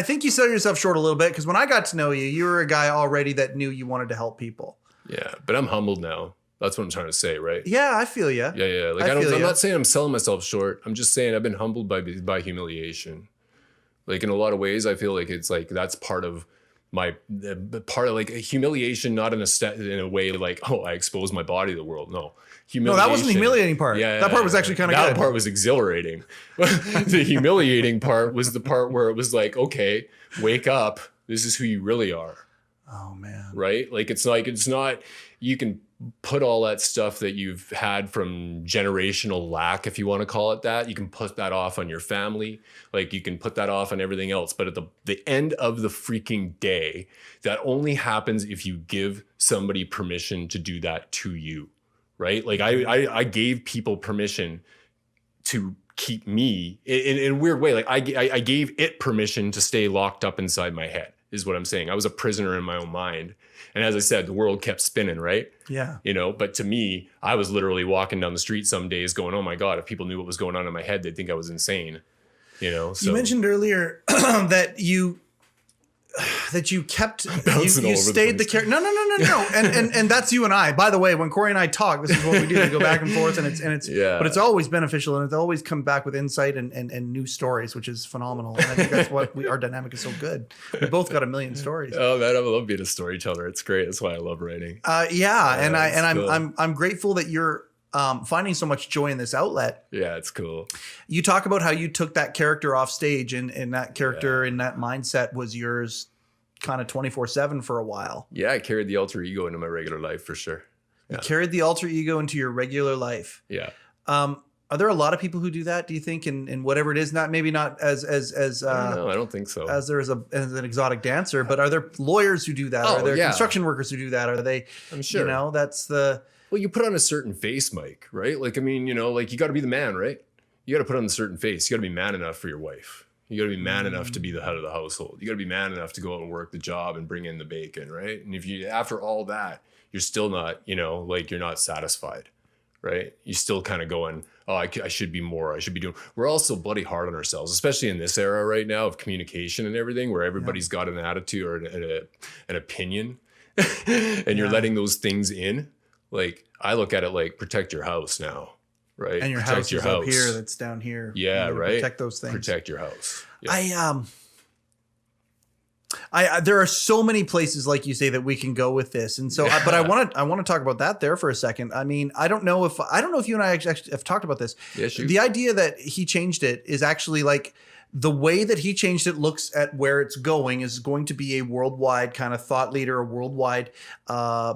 think you sell yourself short a little bit, because when I got to know you, you were a guy already that knew you wanted to help people. Yeah, but I'm humbled now. That's what I'm trying to say, right? Yeah, I feel you. Yeah. Like I'm not saying I'm selling myself short. I'm just saying I've been humbled by humiliation. Like in a lot of ways, I feel like it's like that's part of like humiliation, not in a way like, oh, I exposed my body to the world. No. No, that wasn't the humiliating part. Yeah, that part was actually kind of good. That part was exhilarating. The humiliating part was the part where it was like, okay, wake up. This is who you really are. Oh man. Right? Like it's not, you can put all that stuff that you've had from generational lack, if you want to call it that. You can put that off on your family. Like you can put that off on everything else. But at the end of the freaking day, that only happens if you give somebody permission to do that to you. Right? Like I gave people permission to keep me in a weird way. Like I gave it permission to stay locked up inside my head, is what I'm saying. I was a prisoner in my own mind. And as I said, the world kept spinning, right? Yeah. You know, but to me, I was literally walking down the street some days going, oh my God, if people knew what was going on in my head, they'd think I was insane. You know, so. You mentioned earlier that you kept you stayed the character. No. And that's you and I. By the way, when Corey and I talk, this is what we do. We go back and forth, and it's yeah. But it's always beneficial, and it's always come back with insight and new stories, which is phenomenal. And I think that's what our dynamic is so good. We both got a million stories. Oh man, I love being a storyteller. It's great. That's why I love writing. I'm grateful that you're finding so much joy in this outlet. Yeah, it's cool. You talk about how you took that character off stage, and that character and that mindset was yours kind of 24/7 for a while. Yeah, I carried the alter ego into my regular life for sure. Yeah. You carried the alter ego into your regular life. Yeah. Are there a lot of people who do that, do you think, in whatever it is? Maybe not as no, I don't think so. As there is as an exotic dancer, but are there lawyers who do that? Are there construction workers who do that? Are they? I'm sure. You know, that's the. Well, you put on a certain face, Mike, right? Like, I mean, you know, like you got to be the man, right? You got to put on a certain face. You got to be man enough for your wife. You got to be man enough to be the head of the household. You got to be man enough to go out and work the job and bring in the bacon, right? And if you, after all that, you're still not, you know, like you're not satisfied, right? You're still kind of going, oh, I should be more. I should be doing. We're also bloody hard on ourselves, especially in this era right now of communication and everything, where everybody's got an attitude or an opinion, and you're letting those things in. Like I look at it like protect your house now. Right. And your house is up here, that's down here. Yeah, right. Protect those things. Protect your house. Yeah. There are so many places, like you say, that we can go with this. And so, but I want to talk about that there for a second. I mean, I don't know if you and I actually have talked about this. Yeah, sure. The idea that he changed it is actually like the way that he changed it looks at where it's going is going to be a worldwide kind of thought leader, a worldwide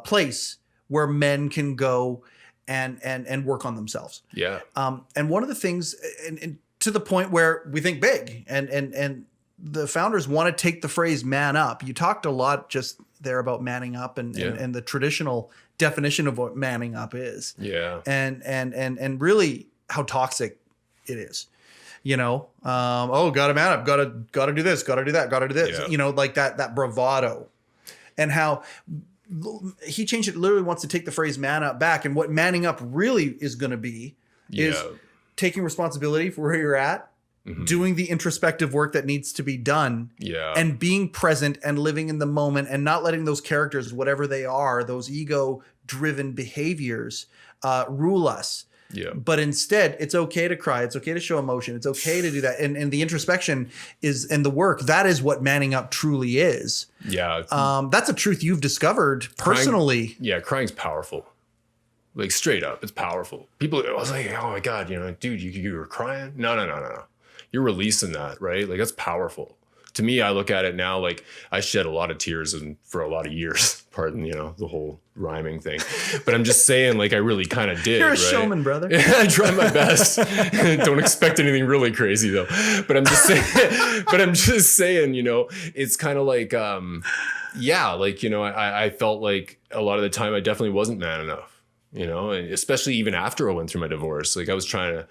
place where men can go and work on themselves. Yeah. And one of the things, and to the point where we think big, and the founders want to take the phrase "man up." You talked a lot just there about manning up and the traditional definition of what manning up is. Yeah. And really how toxic it is. You know, got to man up, got to do this, got to do that, got to do this. Yeah. You know, like that bravado, and how He Changed It literally wants to take the phrase man up back. And what manning up really is going to be is taking responsibility for where you're at, doing the introspective work that needs to be done, and being present and living in the moment and not letting those characters, whatever they are, those ego driven behaviors rule us. But instead, it's okay to cry. It's okay to show emotion. It's okay to do that. And the introspection and the work, that is what manning up truly is. That's a truth you've discovered personally. Crying's powerful. Like straight up, it's powerful. People, I was like, oh my God, dude, you were crying? No. You're releasing that, right? Like that's powerful. To me, I look at it now like I shed a lot of tears for a lot of years. Pardon, the whole rhyming thing. But I'm just saying, like I really kind of did. You're a showman, brother. I try my best. Don't expect anything really crazy though. But I'm just saying. It's kind of like, I felt like a lot of the time I definitely wasn't man enough. And especially even after I went through my divorce, like I was trying to,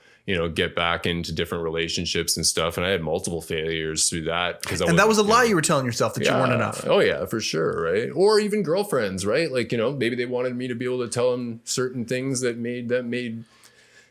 get back into different relationships and stuff. And I had multiple failures through that. And that was a lie you were telling yourself that you weren't enough. Oh yeah, for sure. Right. Or even girlfriends, right? Like, maybe they wanted me to be able to tell them certain things that made,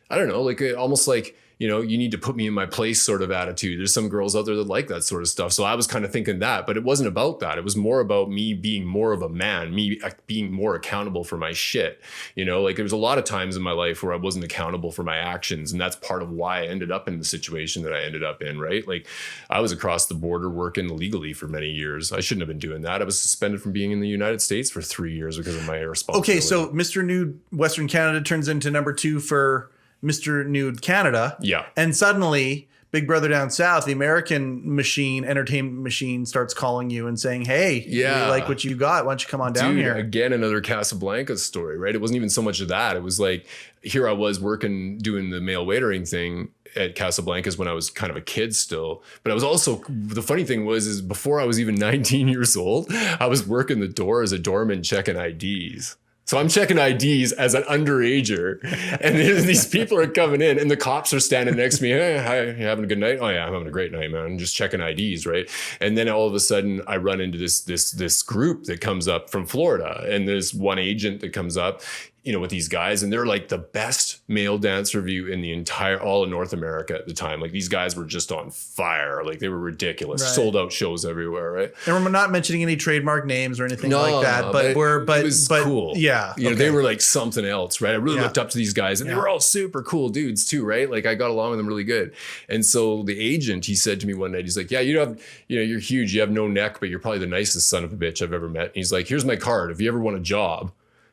I don't know, like almost like, you need to put me in my place sort of attitude. There's some girls out there that like that sort of stuff. So I was kind of thinking that, but it wasn't about that. It was more about me being more of a man, me being more accountable for my shit. Like there was a lot of times in my life where I wasn't accountable for my actions. And that's part of why I ended up in the situation that I ended up in, right? Like I was across the border working illegally for many years. I shouldn't have been doing that. I was suspended from being in the United States for 3 years because of my irresponsibility. Okay, so Mr. Nude Western Canada turns into number 2 for Mr. Nude Canada. Yeah. And suddenly Big Brother down south, the American machine, entertainment machine starts calling you and saying, hey, we like what you got. Why don't you come on down here? Again, another Casablanca story, right? It wasn't even so much of that. It was like, here I was working, doing the male waitering thing at Casablanca's when I was kind of a kid still. But I was also, the funny thing is before I was even 19 years old, I was working the door as a doorman checking IDs. So I'm checking IDs as an underager, and these people are coming in, and the cops are standing next to me. Hey, hi, you having a good night? Oh yeah, I'm having a great night, man. I'm just checking IDs, right? And then all of a sudden, I run into this group that comes up from Florida, and there's one agent that comes up, with these guys, and they're like the best male dance review in the all of North America at the time. Like these guys were just on fire. Like they were ridiculous. Right. Sold out shows everywhere, right? And we're not mentioning any trademark names or anything like that, but it was cool. Yeah. They were like something else, right? I really looked up to these guys, and they were all super cool dudes too, right? Like I got along with them really good. And so the agent, he said to me one night, he's like, yeah, you're huge. You have no neck, but you're probably the nicest son of a bitch I've ever met. And he's like, here's my card. If you ever want a job,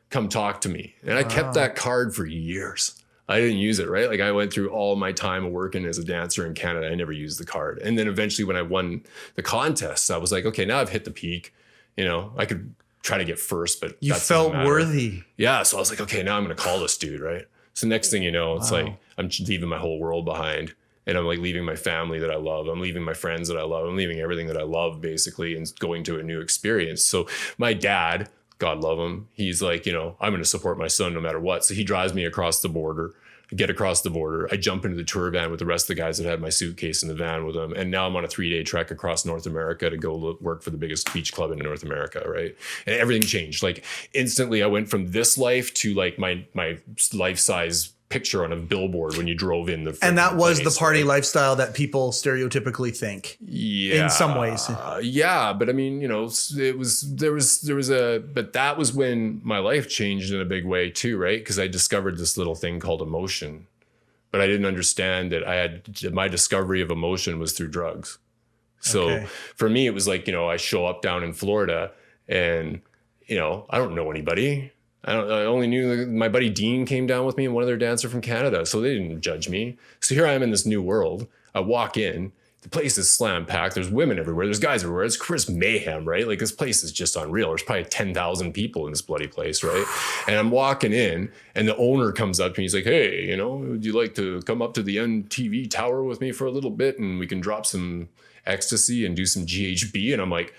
come talk to me. And I kept that card for years. I didn't use it, right? Like I went through all my time working as a dancer in Canada. I never used the card. And then eventually when I won the contest, I was like, okay, now I've hit the peak. I could try to get first, but you felt worthy. Yeah. So I was like, okay, now I'm going to call this dude, right? So next thing you know, it's like I'm leaving my whole world behind. And I'm like leaving my family that I love. I'm leaving my friends that I love. I'm leaving everything that I love basically and going to a new experience. So my dad, God love him, he's like, I'm going to support my son no matter what. So he drives me across the border. I get across the border. I jump into the tour van with the rest of the guys that had my suitcase in the van with them. And now I'm on a 3-day trek across North America to go work for the biggest beach club in North America, right? And everything changed. Like instantly I went from this life to like my life-size picture on a billboard when you drove in and that was the party lifestyle that people stereotypically think. Yeah, in some ways. But I mean, but that was when my life changed in a big way too, right? Because I discovered this little thing called emotion, but I didn't understand that my discovery of emotion was through drugs. So for me, it was like, I show up down in Florida and, I don't know anybody. I only knew my buddy Dean came down with me and one other dancer from Canada. So they didn't judge me. So here I am in this new world. I walk in, the place is slam packed. There's women everywhere. There's guys everywhere. It's Chris Mayhem, right? Like this place is just unreal. There's probably 10,000 people in this bloody place, right? And I'm walking in and the owner comes up to me. He's like, hey, would you like to come up to the MTV tower with me for a little bit and we can drop some ecstasy and do some GHB? And I'm like,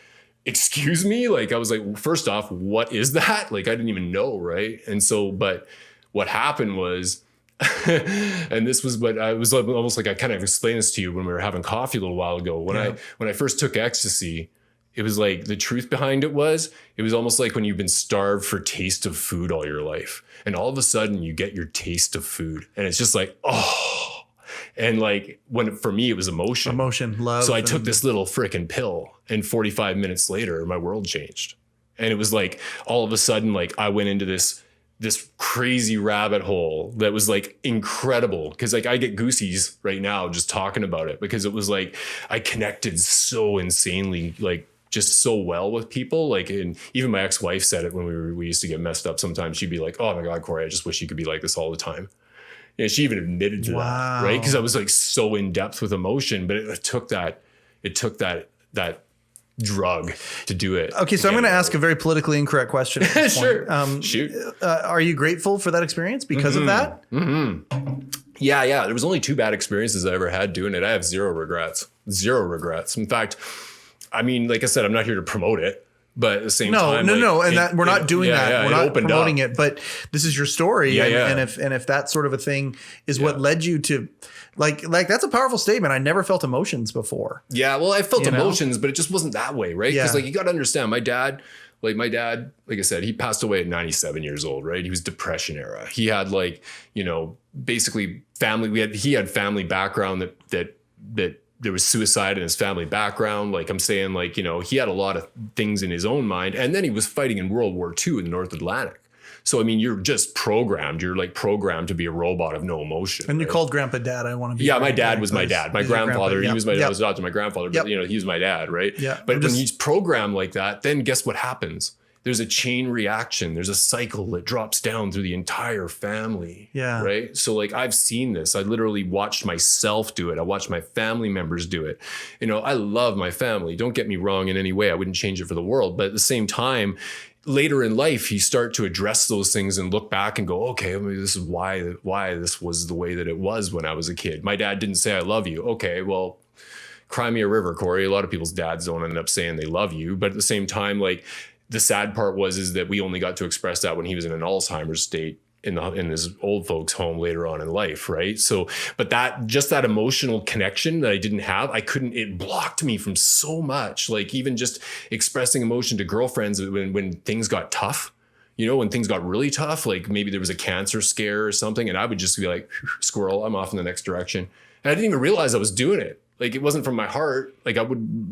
excuse me? Like, I was like, first off, what is that? Like, I didn't even know. Right. And so, but what happened was, and this was what I was almost like, I kind of explained this to you when we were having coffee a little while ago. When I first took ecstasy, it was like the truth behind it was almost like when you've been starved for taste of food all your life. And all of a sudden you get your taste of food and it's just like, oh, and like for me, it was emotion, love. So I took this little freaking pill and 45 minutes later, my world changed. And it was like, all of a sudden, like I went into this crazy rabbit hole that was like incredible. Cause like I get goosies right now just talking about it because it was like, I connected so insanely, like just so well with people. Like, and even my ex-wife said it when we used to get messed up. Sometimes she'd be like, oh my God, Corey, I just wish you could be like this all the time. And she even admitted to that, right? Cause I was like so in depth with emotion, but it took that drug to do it. Okay, so I'm going to ask a very politically incorrect question. At this Sure. point. Shoot. Are you grateful for that experience because of that? Mm-hmm. Yeah. There was only 2 bad experiences I ever had doing it. I have zero regrets. In fact, I mean, like I said, I'm not here to promote it, but at the same time, no, and that we're not doing that. Yeah, we're not promoting it, but this is your story. And if that sort of a thing is what led you to like that's a powerful statement. I never felt emotions before. Yeah, well, I felt emotions, but it just wasn't that way, right? Because like you got to understand, my dad, like I said, he passed away at 97 years old, right? He was Depression era. He had like, basically family. He had family background that there was suicide in his family background. Like I'm saying, like, he had a lot of things in his own mind. And then he was fighting in World War II in the North Atlantic. So, I mean, you're just programmed. You're like programmed to be a robot of no emotion. And you called Grandpa Dad. I want to be. Yeah, my dad was my dad. My grandfather, he was my dad. I was adopted my grandfather, but he was my dad, right? Yeah. But when he's programmed like that, then guess what happens? There's a chain reaction. There's a cycle that drops down through the entire family. Yeah. Right. So like I've seen this. I literally watched myself do it. I watched my family members do it. I love my family. Don't get me wrong in any way. I wouldn't change it for the world. But at the same time, later in life, you start to address those things and look back and go, okay, maybe this is why this was the way that it was when I was a kid. My dad didn't say I love you. Okay, well, cry me a river, Corey. A lot of people's dads don't end up saying they love you. But at the same time, like, the sad part is that we only got to express that when he was in an Alzheimer's state in his old folks home later on in life. Right. So, but that emotional connection that I didn't have, it blocked me from so much, like even just expressing emotion to girlfriends when things got tough, when things got really tough, like maybe there was a cancer scare or something. And I would just be like, squirrel, I'm off in the next direction. And I didn't even realize I was doing it. Like it wasn't from my heart. Like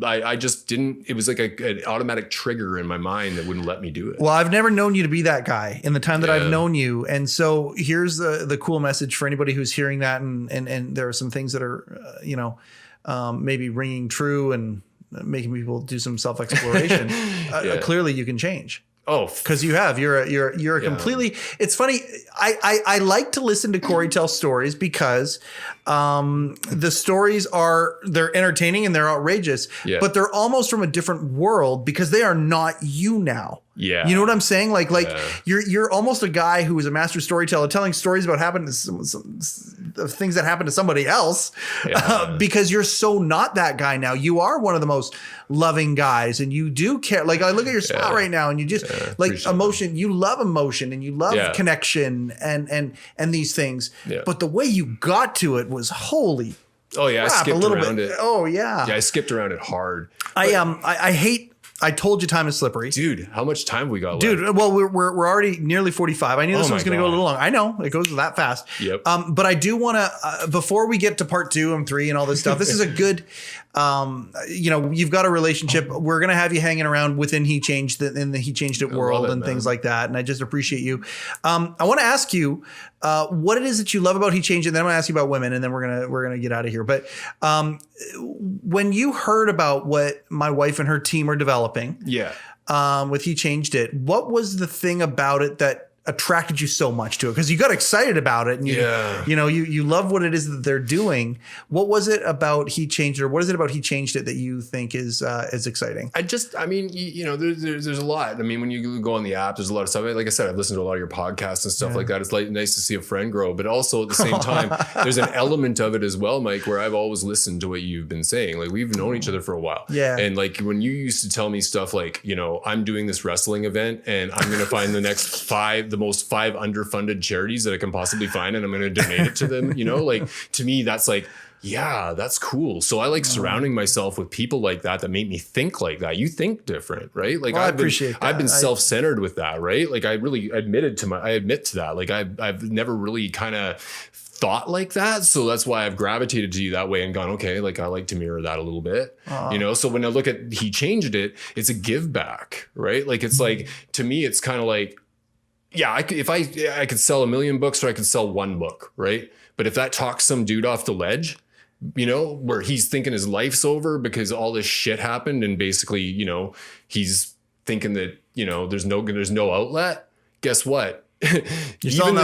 I just didn't, it was like an automatic trigger in my mind that wouldn't let me do it. Well, I've never known you to be that guy in the time that I've known you. And so here's the cool message for anybody who's hearing that. And there are some things that are, maybe ringing true and making people do some self-exploration. Clearly you can change. Oh, because you're a completely. It's funny. I like to listen to Corey tell stories because the stories they're entertaining and they're outrageous, but they're almost from a different world because they are not you now. Yeah. You know what I'm saying? Like you're almost a guy who is a master storyteller telling stories about things that happened to somebody else because you're so not that guy now. You are one of the most loving guys and you do care. Like I look at your smile right now and you just like emotion. You love emotion and you love connection and these things. Yeah. But the way you got to it was holy. Oh yeah. Crap, I skipped around it. Oh yeah. Yeah. I skipped around it hard. I hate. I told you time is slippery. Dude, how much time we got left? Dude, well, we're already nearly 45. I knew this was going to go a little long. I know. It goes that fast. Yep. But I do want to, before we get to part 2 and 3 and all this stuff, this is a good, you've got a relationship. We're going to have you hanging around within in the HeChangedIt world and things like that. And I just appreciate you. I want to ask you what it is that you love about HeChangedIt. And then I'm going to ask you about women and then we're going to get out of here. But when you heard about what my wife and her team are developing with HeChangedIt, what was the thing about it that attracted you so much to it? Because you got excited about it and you love what it is that they're doing. What was it about HeChangedIt, or what is it about HeChangedIt that you think is exciting? There's a lot. I mean, when you go on the app, there's a lot of stuff. Like I said, I've listened to a lot of your podcasts and stuff like that. It's like nice to see a friend grow, but also at the same time, there's an element of it as well, Mike, where I've always listened to what you've been saying. Like we've known each other for a while. Yeah. And like when you used to tell me stuff like, I'm doing this wrestling event and I'm going to find the most 5 underfunded charities that I can possibly find, and I'm going to donate it to them. You know, like to me, that's like, yeah, that's cool. So I like surrounding myself with people like that make me think like that. You think different, right? Like I appreciate that. I've been self-centered with that, right? Like I really I admit to that. Like I've never really kind of thought like that. So that's why I've gravitated to you that way and gone, okay, like I like to mirror that a little bit, you know? So when I look at He Changed It, it's a give back, right? Like, it's like, to me, it's kind of like, yeah, I could sell 1 million books, or I could sell 1 book, right? But if that talks some dude off the ledge, you know, where he's thinking his life's over because all this shit happened, and basically, you know, he's thinking that, you know, there's no outlet. Guess what? Even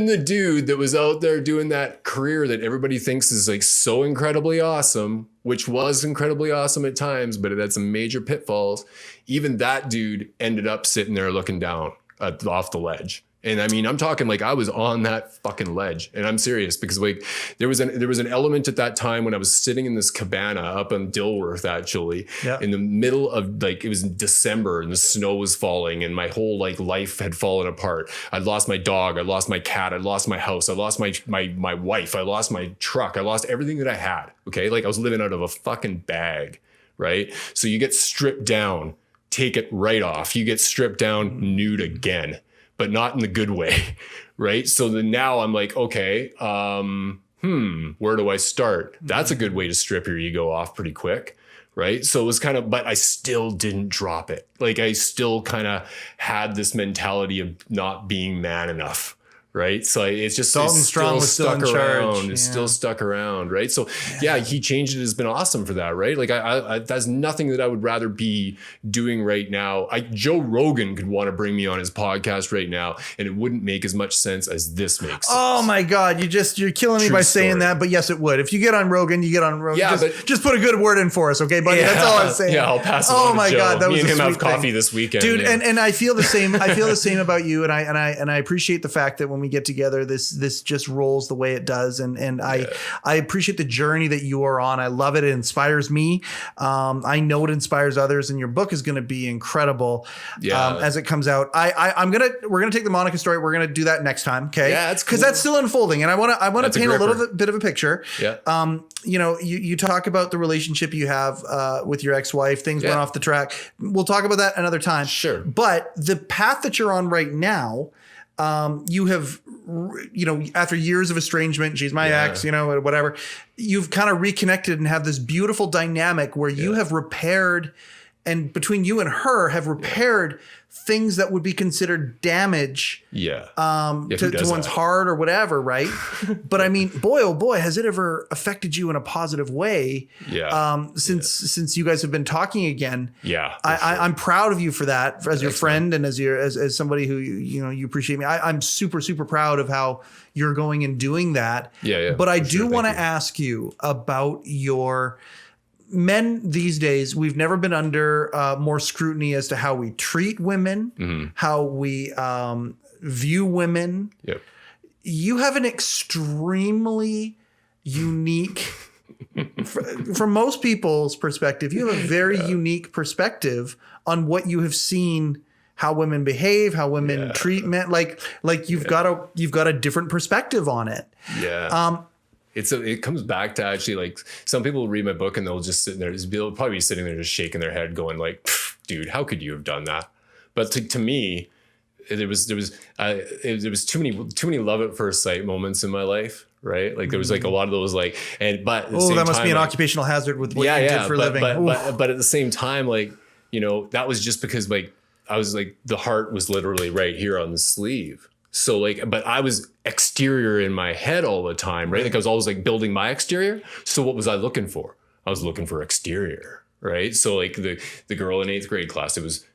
the dude that was out there doing that career that everybody thinks is like so incredibly awesome, which was incredibly awesome at times, but it had some major pitfalls. Even that dude ended up sitting there looking down off the ledge. And I mean, I'm talking like I was on that fucking ledge, and I'm serious, because like there was an element at that time when I was sitting in this cabana up in Dilworth, actually, in the middle of, like, it was in December and the snow was falling and my whole like life had fallen apart. I'd lost my dog, I lost my cat, I lost my house, I lost my wife, I lost my truck, I lost everything that I had. Okay, like I was living out of a fucking bag, right? So you get stripped down, take it right off. You get stripped down, nude again, but not in the good way, right? So then now I'm like, okay, where do I start? That's a good way to strip your ego off pretty quick, right? So it was kind of, but I still didn't drop it. Like I still kind of had this mentality of not being man enough, right? So it's just Dalton Strong was still in charge. It's still stuck around, right? So yeah, He Changed It has been awesome for that, right? Like I that's nothing that I would rather be doing right now. Joe Rogan could want to bring me on his podcast right now, and it wouldn't make as much sense as this makes sense. Oh my God, you're killing me by saying that, but yes, it would. If you get on Rogan, you get on Rogan. Yeah, just put a good word in for us, okay, buddy? That's all I'm saying. Yeah, I'll pass it on to Joe. God, that me was and him have thing. coffee this weekend, dude. Yeah. And I feel the same. I feel the same about you, and I appreciate the fact that when we get together, this just rolls the way it does, and I appreciate the journey that you are on. I love it. It inspires me. I know it inspires others, and your book is going to be incredible as it comes out. We're gonna take the Monica story. We're gonna do that next time, okay? Yeah, that's cool. Because that's still unfolding, and I want to paint a little bit of a picture. Yeah. You know, you talk about the relationship you have with your ex-wife. Things went off the track. We'll talk about that another time. Sure. But the path that you're on right now, you have, you know, after years of estrangement, she's my ex, you know, whatever, you've kind of reconnected and have this beautiful dynamic where you have repaired, and between you and her have repaired things that would be considered damage to one's heart or whatever, right? But I mean, boy, oh boy, has it ever affected you in a positive way since you guys have been talking again. Yeah. I'm proud of you for that, as your friend and as somebody who, you know, you appreciate me. I'm super, super proud of how you're going and doing that. Yeah. But I do want to ask you about your men these days. We've never been under more scrutiny as to how we treat women, how we view women. Yep. You have an extremely unique, from most people's perspective, you have a very unique perspective on what you have seen, how women behave, how women treat men. Like you've got a different perspective on it. Yeah. It comes back to actually, like, some people read my book and they'll just sit there. They'll probably be sitting there just shaking their head, going like, "Dude, how could you have done that?" But to me, there was too many love at first sight moments in my life, right? Like there was like a lot of those, like, but that must be an occupational hazard with what you did for a living. But at the same time, like, you know, that was just because, like, I was like, the heart was literally right here on the sleeve. So like, but I was exterior in my head all the time, right? Like I was always like building my exterior. So what was I looking for? I was looking for exterior, right? So like the girl in 8th grade class, it was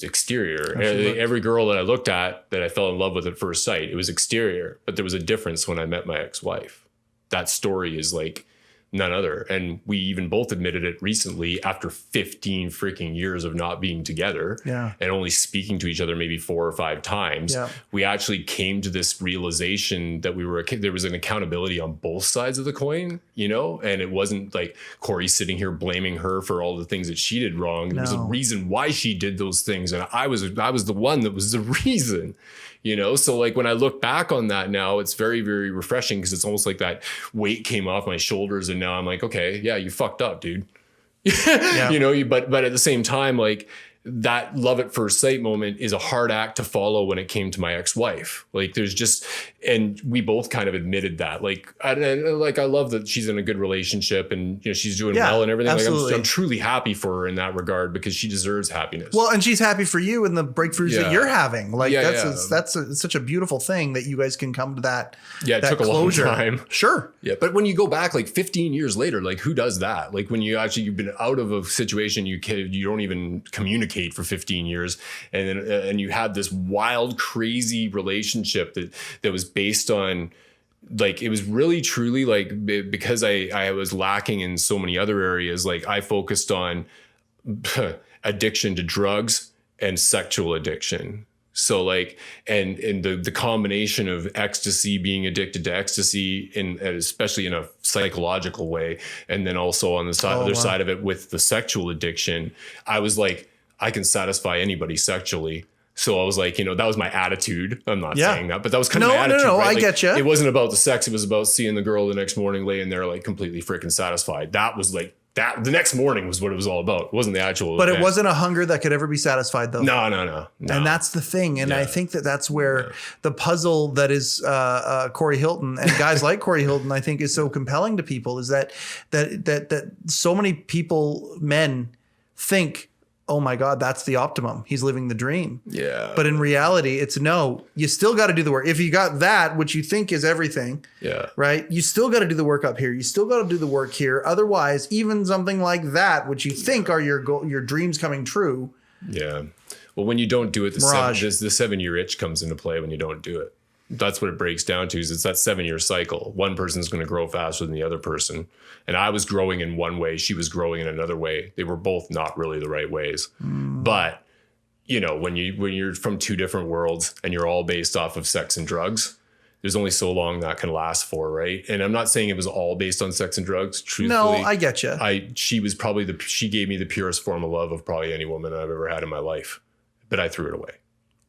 exterior. Every girl that I looked at that I fell in love with at first sight, it was exterior. But there was a difference when I met my ex-wife. That story is like none other. And we even both admitted it recently after 15 freaking years of not being together and only speaking to each other maybe 4 or 5 times. We actually came to this realization that there was an accountability on both sides of the coin, and it wasn't like Corey sitting here blaming her for all the things that she did wrong. There was a reason why she did those things. And I was the one that was the reason. So like when I look back on that now, it's very, very refreshing because it's almost like that weight came off my shoulders and now I'm like, okay, yeah, you fucked up, dude. But at the same time, like that love at first sight moment is a hard act to follow when it came to my ex-wife. Like and we both kind of admitted that. Like I love that she's in a good relationship and she's doing well and everything. Like I'm truly happy for her in that regard because she deserves happiness. Well, and she's happy for you and the breakthroughs that you're having. Like that's such a beautiful thing that you guys can come to that. Yeah, it took closure. A long time. Sure. Yeah, but when you go back like 15 years later, like who does that? Like when you've been out of a situation you don't even communicate for 15 years and you had this wild, crazy relationship that was based on like it was really truly like because I was lacking in so many other areas. Like I focused on addiction to drugs and sexual addiction. So like and the combination of ecstasy, being addicted to ecstasy especially in a psychological way, and then also on the side of it with the sexual addiction, I was like, I can satisfy anybody sexually. So I was like, that was my attitude. I'm not saying that, but that was kind of my attitude. No, right? I get you. It wasn't about the sex. It was about seeing the girl the next morning laying there like completely freaking satisfied. That was like that. The next morning was what it was all about. It wasn't the actual But event. It wasn't a hunger that could ever be satisfied though. No. And that's the thing. And I think that's where the puzzle that is Corey Hilton and guys like Corey Hilton, I think is so compelling to people is that so many men think, oh my God, that's the optimum. He's living the dream. Yeah. But in reality, it's no, you still got to do the work. If you got that, which you think is everything, right? You still got to do the work up here. You still got to do the work here. Otherwise, even something like that, which you think are your dreams coming true. Yeah. Well, when you don't do it, the 7-year itch comes into play when you don't do it. That's what it breaks down to is it's that 7-year cycle. One person's going to grow faster than the other person. And I was growing in one way. She was growing in another way. They were both not really the right ways. But, when you're from 2 different worlds and you're all based off of sex and drugs, there's only so long that can last for, right? And I'm not saying it was all based on sex and drugs. Truthfully, no, I get you. She was probably she gave me the purest form of love of probably any woman I've ever had in my life. But I threw it away,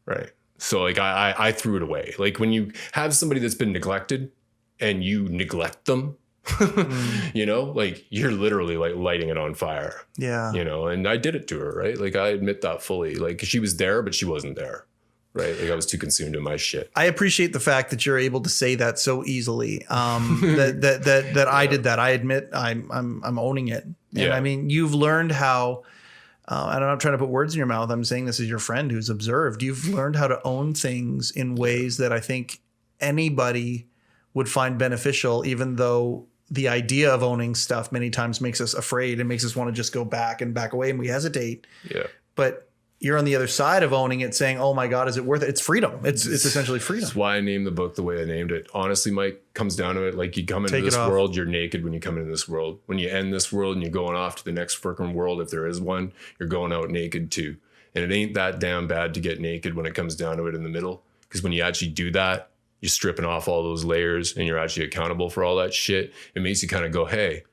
right? So like I threw it away. Like when you have somebody that's been neglected and you neglect them, like you're literally like lighting it on fire. Yeah. And I did it to her, right? Like I admit that fully. Like she was there, but she wasn't there. Right. Like I was too consumed in my shit. I appreciate the fact that you're able to say that so easily. That I did that. I admit I'm owning it. And I mean, you've learned how. And I'm not trying to put words in your mouth. I'm saying this as your friend who's observed. You've learned how to own things in ways that I think anybody would find beneficial, even though the idea of owning stuff many times makes us afraid and makes us want to just go back away and we hesitate. Yeah. But you're on the other side of owning it, saying, oh my God, is it worth it? It's freedom. It's essentially freedom. That's why I named the book the way I named it. Honestly, Mike, comes down to it. Like you come into this world, you're naked when you come into this world. When you end this world and you're going off to the next freaking world, if there is one, you're going out naked too. And it ain't that damn bad to get naked when it comes down to it in the middle. Because when you actually do that, you're stripping off all those layers and you're actually accountable for all that shit. It makes you kind of go, hey,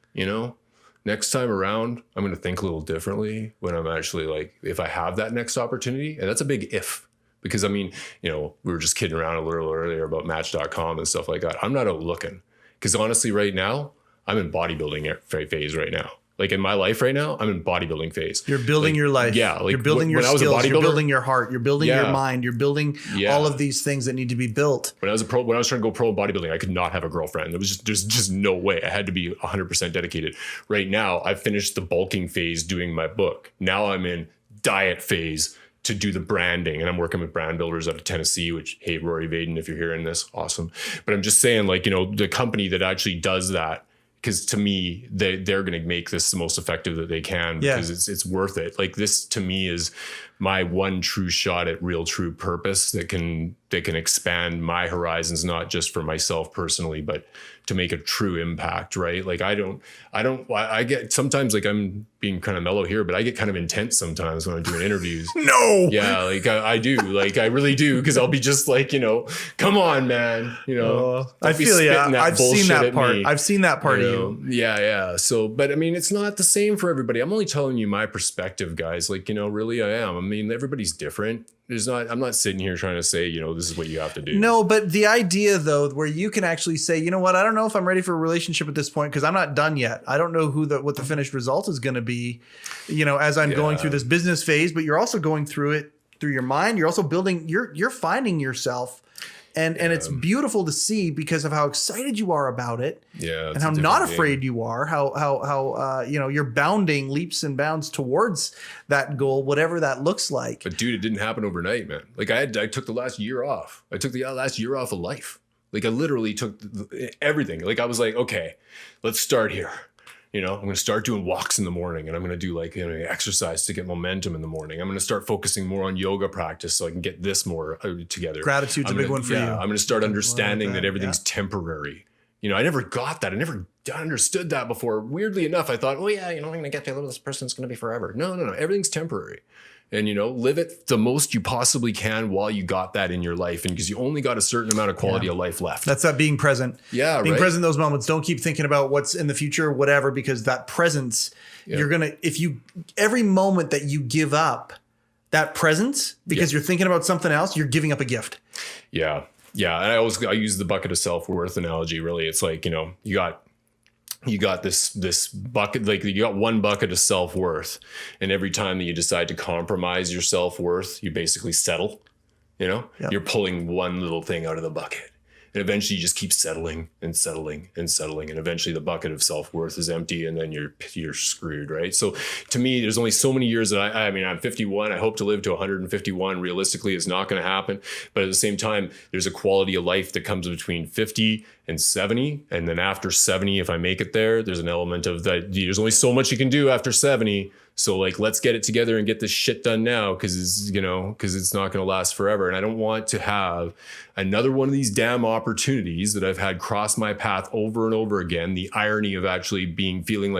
next time around, I'm going to think a little differently when I'm actually like, if I have that next opportunity. And that's a big if, because I mean, we were just kidding around a little earlier about Match.com and stuff like that. I'm not out looking because honestly, right now, I'm in bodybuilding phase right now. Like in my life right now, I'm in bodybuilding phase. You're building your life. Yeah. Like you're building your skills. You're building your heart. You're building your mind. You're building all of these things that need to be built. When I was trying to go pro in bodybuilding, I could not have a girlfriend. There's just no way. I had to be 100% dedicated. Right now, I've finished the bulking phase doing my book. Now I'm in diet phase to do the branding. And I'm working with brand builders out of Tennessee, which, hey, Rory Vaden, if you're hearing this, awesome. But I'm just saying, like, the company that actually does that, because to me, they're going to make this the most effective that they can because it's worth it. Like this to me is my one true shot at real true purpose that can expand my horizons, not just for myself personally, but to make a true impact, right? Like I get sometimes, like, I'm being kind of mellow here, but I get kind of intense sometimes when I'm doing interviews. No. Yeah, like I do, like I really do, because I'll be just like, come on, man, I feel I've seen that part. I've seen that part of you. Yeah. So, but I mean, it's not the same for everybody. I'm only telling you my perspective, guys. Like, really, I am. I mean, everybody's different. I'm not sitting here trying to say, this is what you have to do. No, but the idea, though, where you can actually say, you know what, I don't know if I'm ready for a relationship at this point because I'm not done yet. I don't know what the finished result is going to be, as I'm going through this business phase, but you're also going through it through your mind. You're also building, you're finding yourself. And it's beautiful to see because of how excited you are about it, and how not afraid you are. How you're bounding leaps and bounds towards that goal, whatever that looks like. But dude, it didn't happen overnight, man. Like I took the last year off. I took the last year off of life. Like I literally took everything. Like I was like, okay, let's start here. I'm going to start doing walks in the morning, and I'm going to do exercise to get momentum in the morning. I'm going to start focusing more on yoga practice so I can get this more together. Gratitude's a big one for you. I'm going to start understanding that everything's temporary. I never got that. I never understood that before. Weirdly enough, I thought, I'm going to get to this person's going to be forever. No. Everything's temporary. And, live it the most you possibly can while you got that in your life. And because you only got a certain amount of quality of life left. That's that being present. Yeah. Being present in those moments. Don't keep thinking about what's in the future or whatever, because that presence, you're going to, every moment that you give up that presence because you're thinking about something else, you're giving up a gift. Yeah. Yeah. And I use the bucket of self-worth analogy. Really. It's like, you got this bucket, like you got one bucket of self-worth, and every time that you decide to compromise your self-worth, you basically settle, you're pulling one little thing out of the bucket, and eventually you just keep settling and settling and settling. And eventually the bucket of self-worth is empty, and then you're screwed. Right. So to me, there's only so many years that I'm 51. I hope to live to 151. Realistically, it's not going to happen. But at the same time, there's a quality of life that comes between 50 and 70. And then after 70, if I make it there, there's an element of that. There's only so much you can do after 70. So let's get it together and get this shit done now, because it's not going to last forever. And I don't want to have another one of these damn opportunities that I've had cross my path over and over again. The irony of actually feeling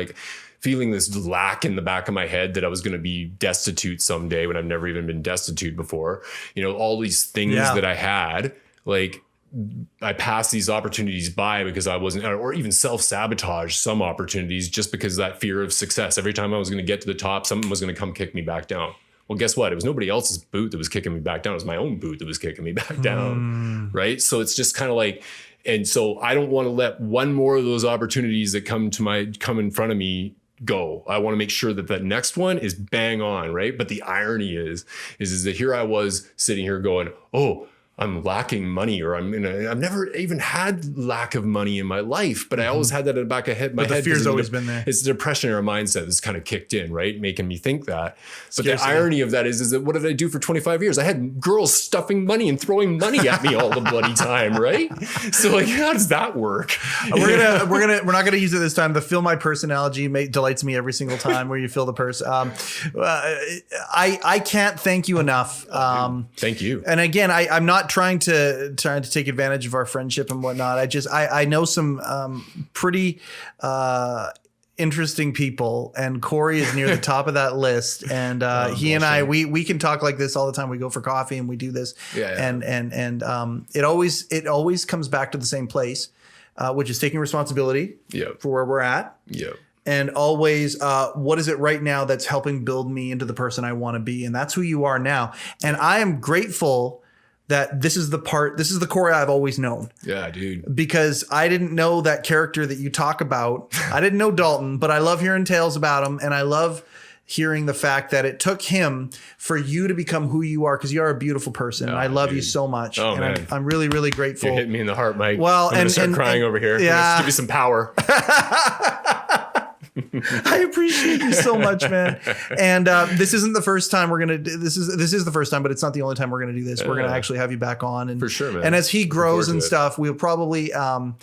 this lack in the back of my head that I was going to be destitute someday when I've never even been destitute before. All these things that I had, I passed these opportunities by because I wasn't, or even self-sabotage some opportunities just because that fear of success. Every time I was going to get to the top, someone was going to come kick me back down. Well, guess what? It was nobody else's boot that was kicking me back down. It was my own boot that was kicking me back down. Right. So it's just kind of and so I don't want to let one more of those opportunities that come in front of me go. I want to make sure that next one is bang on. Right. But the irony is that here I was sitting here going, oh, I'm lacking money, or I've never even had lack of money in my life, but I always had that in the back of my head. The fear's always been there. It's the depression or mindset that's kind of kicked in, right? Making me think that. But the irony of that is that what did I do for 25 years? I had girls stuffing money and throwing money at me all the bloody time, right? So how does that work? We're not gonna use it this time. The fill my purse analogy delights me every single time where you fill the purse. I can't thank you enough. Thank you. And again, I'm not trying to take advantage of our friendship and whatnot. I know some pretty interesting people, and Corey is near the top of that list. And he and I, we can talk like this all the time. We go for coffee and we do this. And it always comes back to the same place, which is taking responsibility for where we're at. And always, what is it right now that's helping build me into the person I want to be? And that's who you are now. And I am grateful that this is the Corey I've always known. Yeah, dude. Because I didn't know that character that you talk about. I didn't know Dalton, but I love hearing tales about him. And I love hearing the fact that it took him for you to become who you are, because you are a beautiful person. And I love you so much. Oh, and man. I'm really, really grateful. You're hitting me in the heart, Mike. Well, I'm going to start crying over here. Yeah. Give you some power. I appreciate you so much, man. And this isn't the first time we're gonna do this. Is the first time, but it's not the only time we're gonna do this. We're gonna actually have you back on, and for sure, man. And as he grows and stuff, we'll probably do some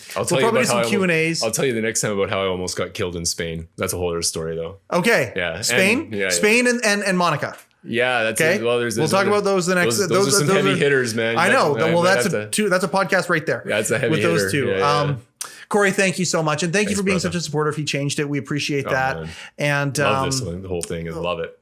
Q&As. I'll tell you the next time about how I almost got killed in Spain. That's a whole other story, though. Okay. Yeah. Spain. Spain and Monica. Yeah, that's Okay. well. We'll talk about those the next. Those are some heavy hitters, man. I know. Well, that's a that's a podcast right there. Yeah, it's a heavy with those hitter. two. Yeah. Corey, thank you so much, and thank you Thanks, for being brother. such a supporter of He Changed It. We appreciate that. Man. And Love this one, the whole thing. I love it.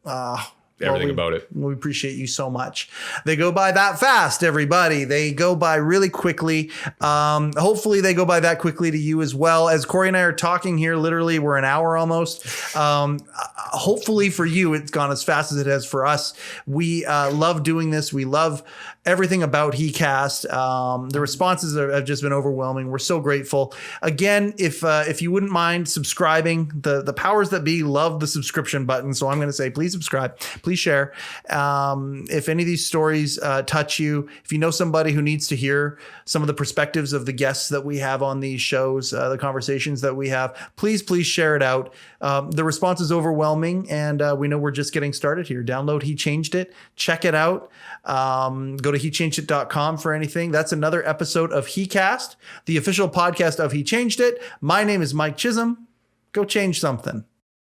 Everything about it. We appreciate you so much. They go by that fast, everybody. They go by really quickly. Hopefully they go by that quickly to you as well. As Corey and I are talking here, literally we're an hour almost. Hopefully for you, it's gone as fast as it has for us. We love doing this. We love everything about HeCast. The responses have just been overwhelming. We're so grateful. Again, if you wouldn't mind subscribing, the powers that be love the subscription button. So I'm going to say, please subscribe, please share. If any of these stories touch you, if you know somebody who needs to hear some of the perspectives of the guests that we have on these shows, the conversations that we have, please share it out. The response is overwhelming, and we know we're just getting started here. Download He Changed It. Check it out. Go to HeChangedIt.com for anything. That's another episode of HeCast, the official podcast of He Changed It. My name is Mike Chisholm. Go change something.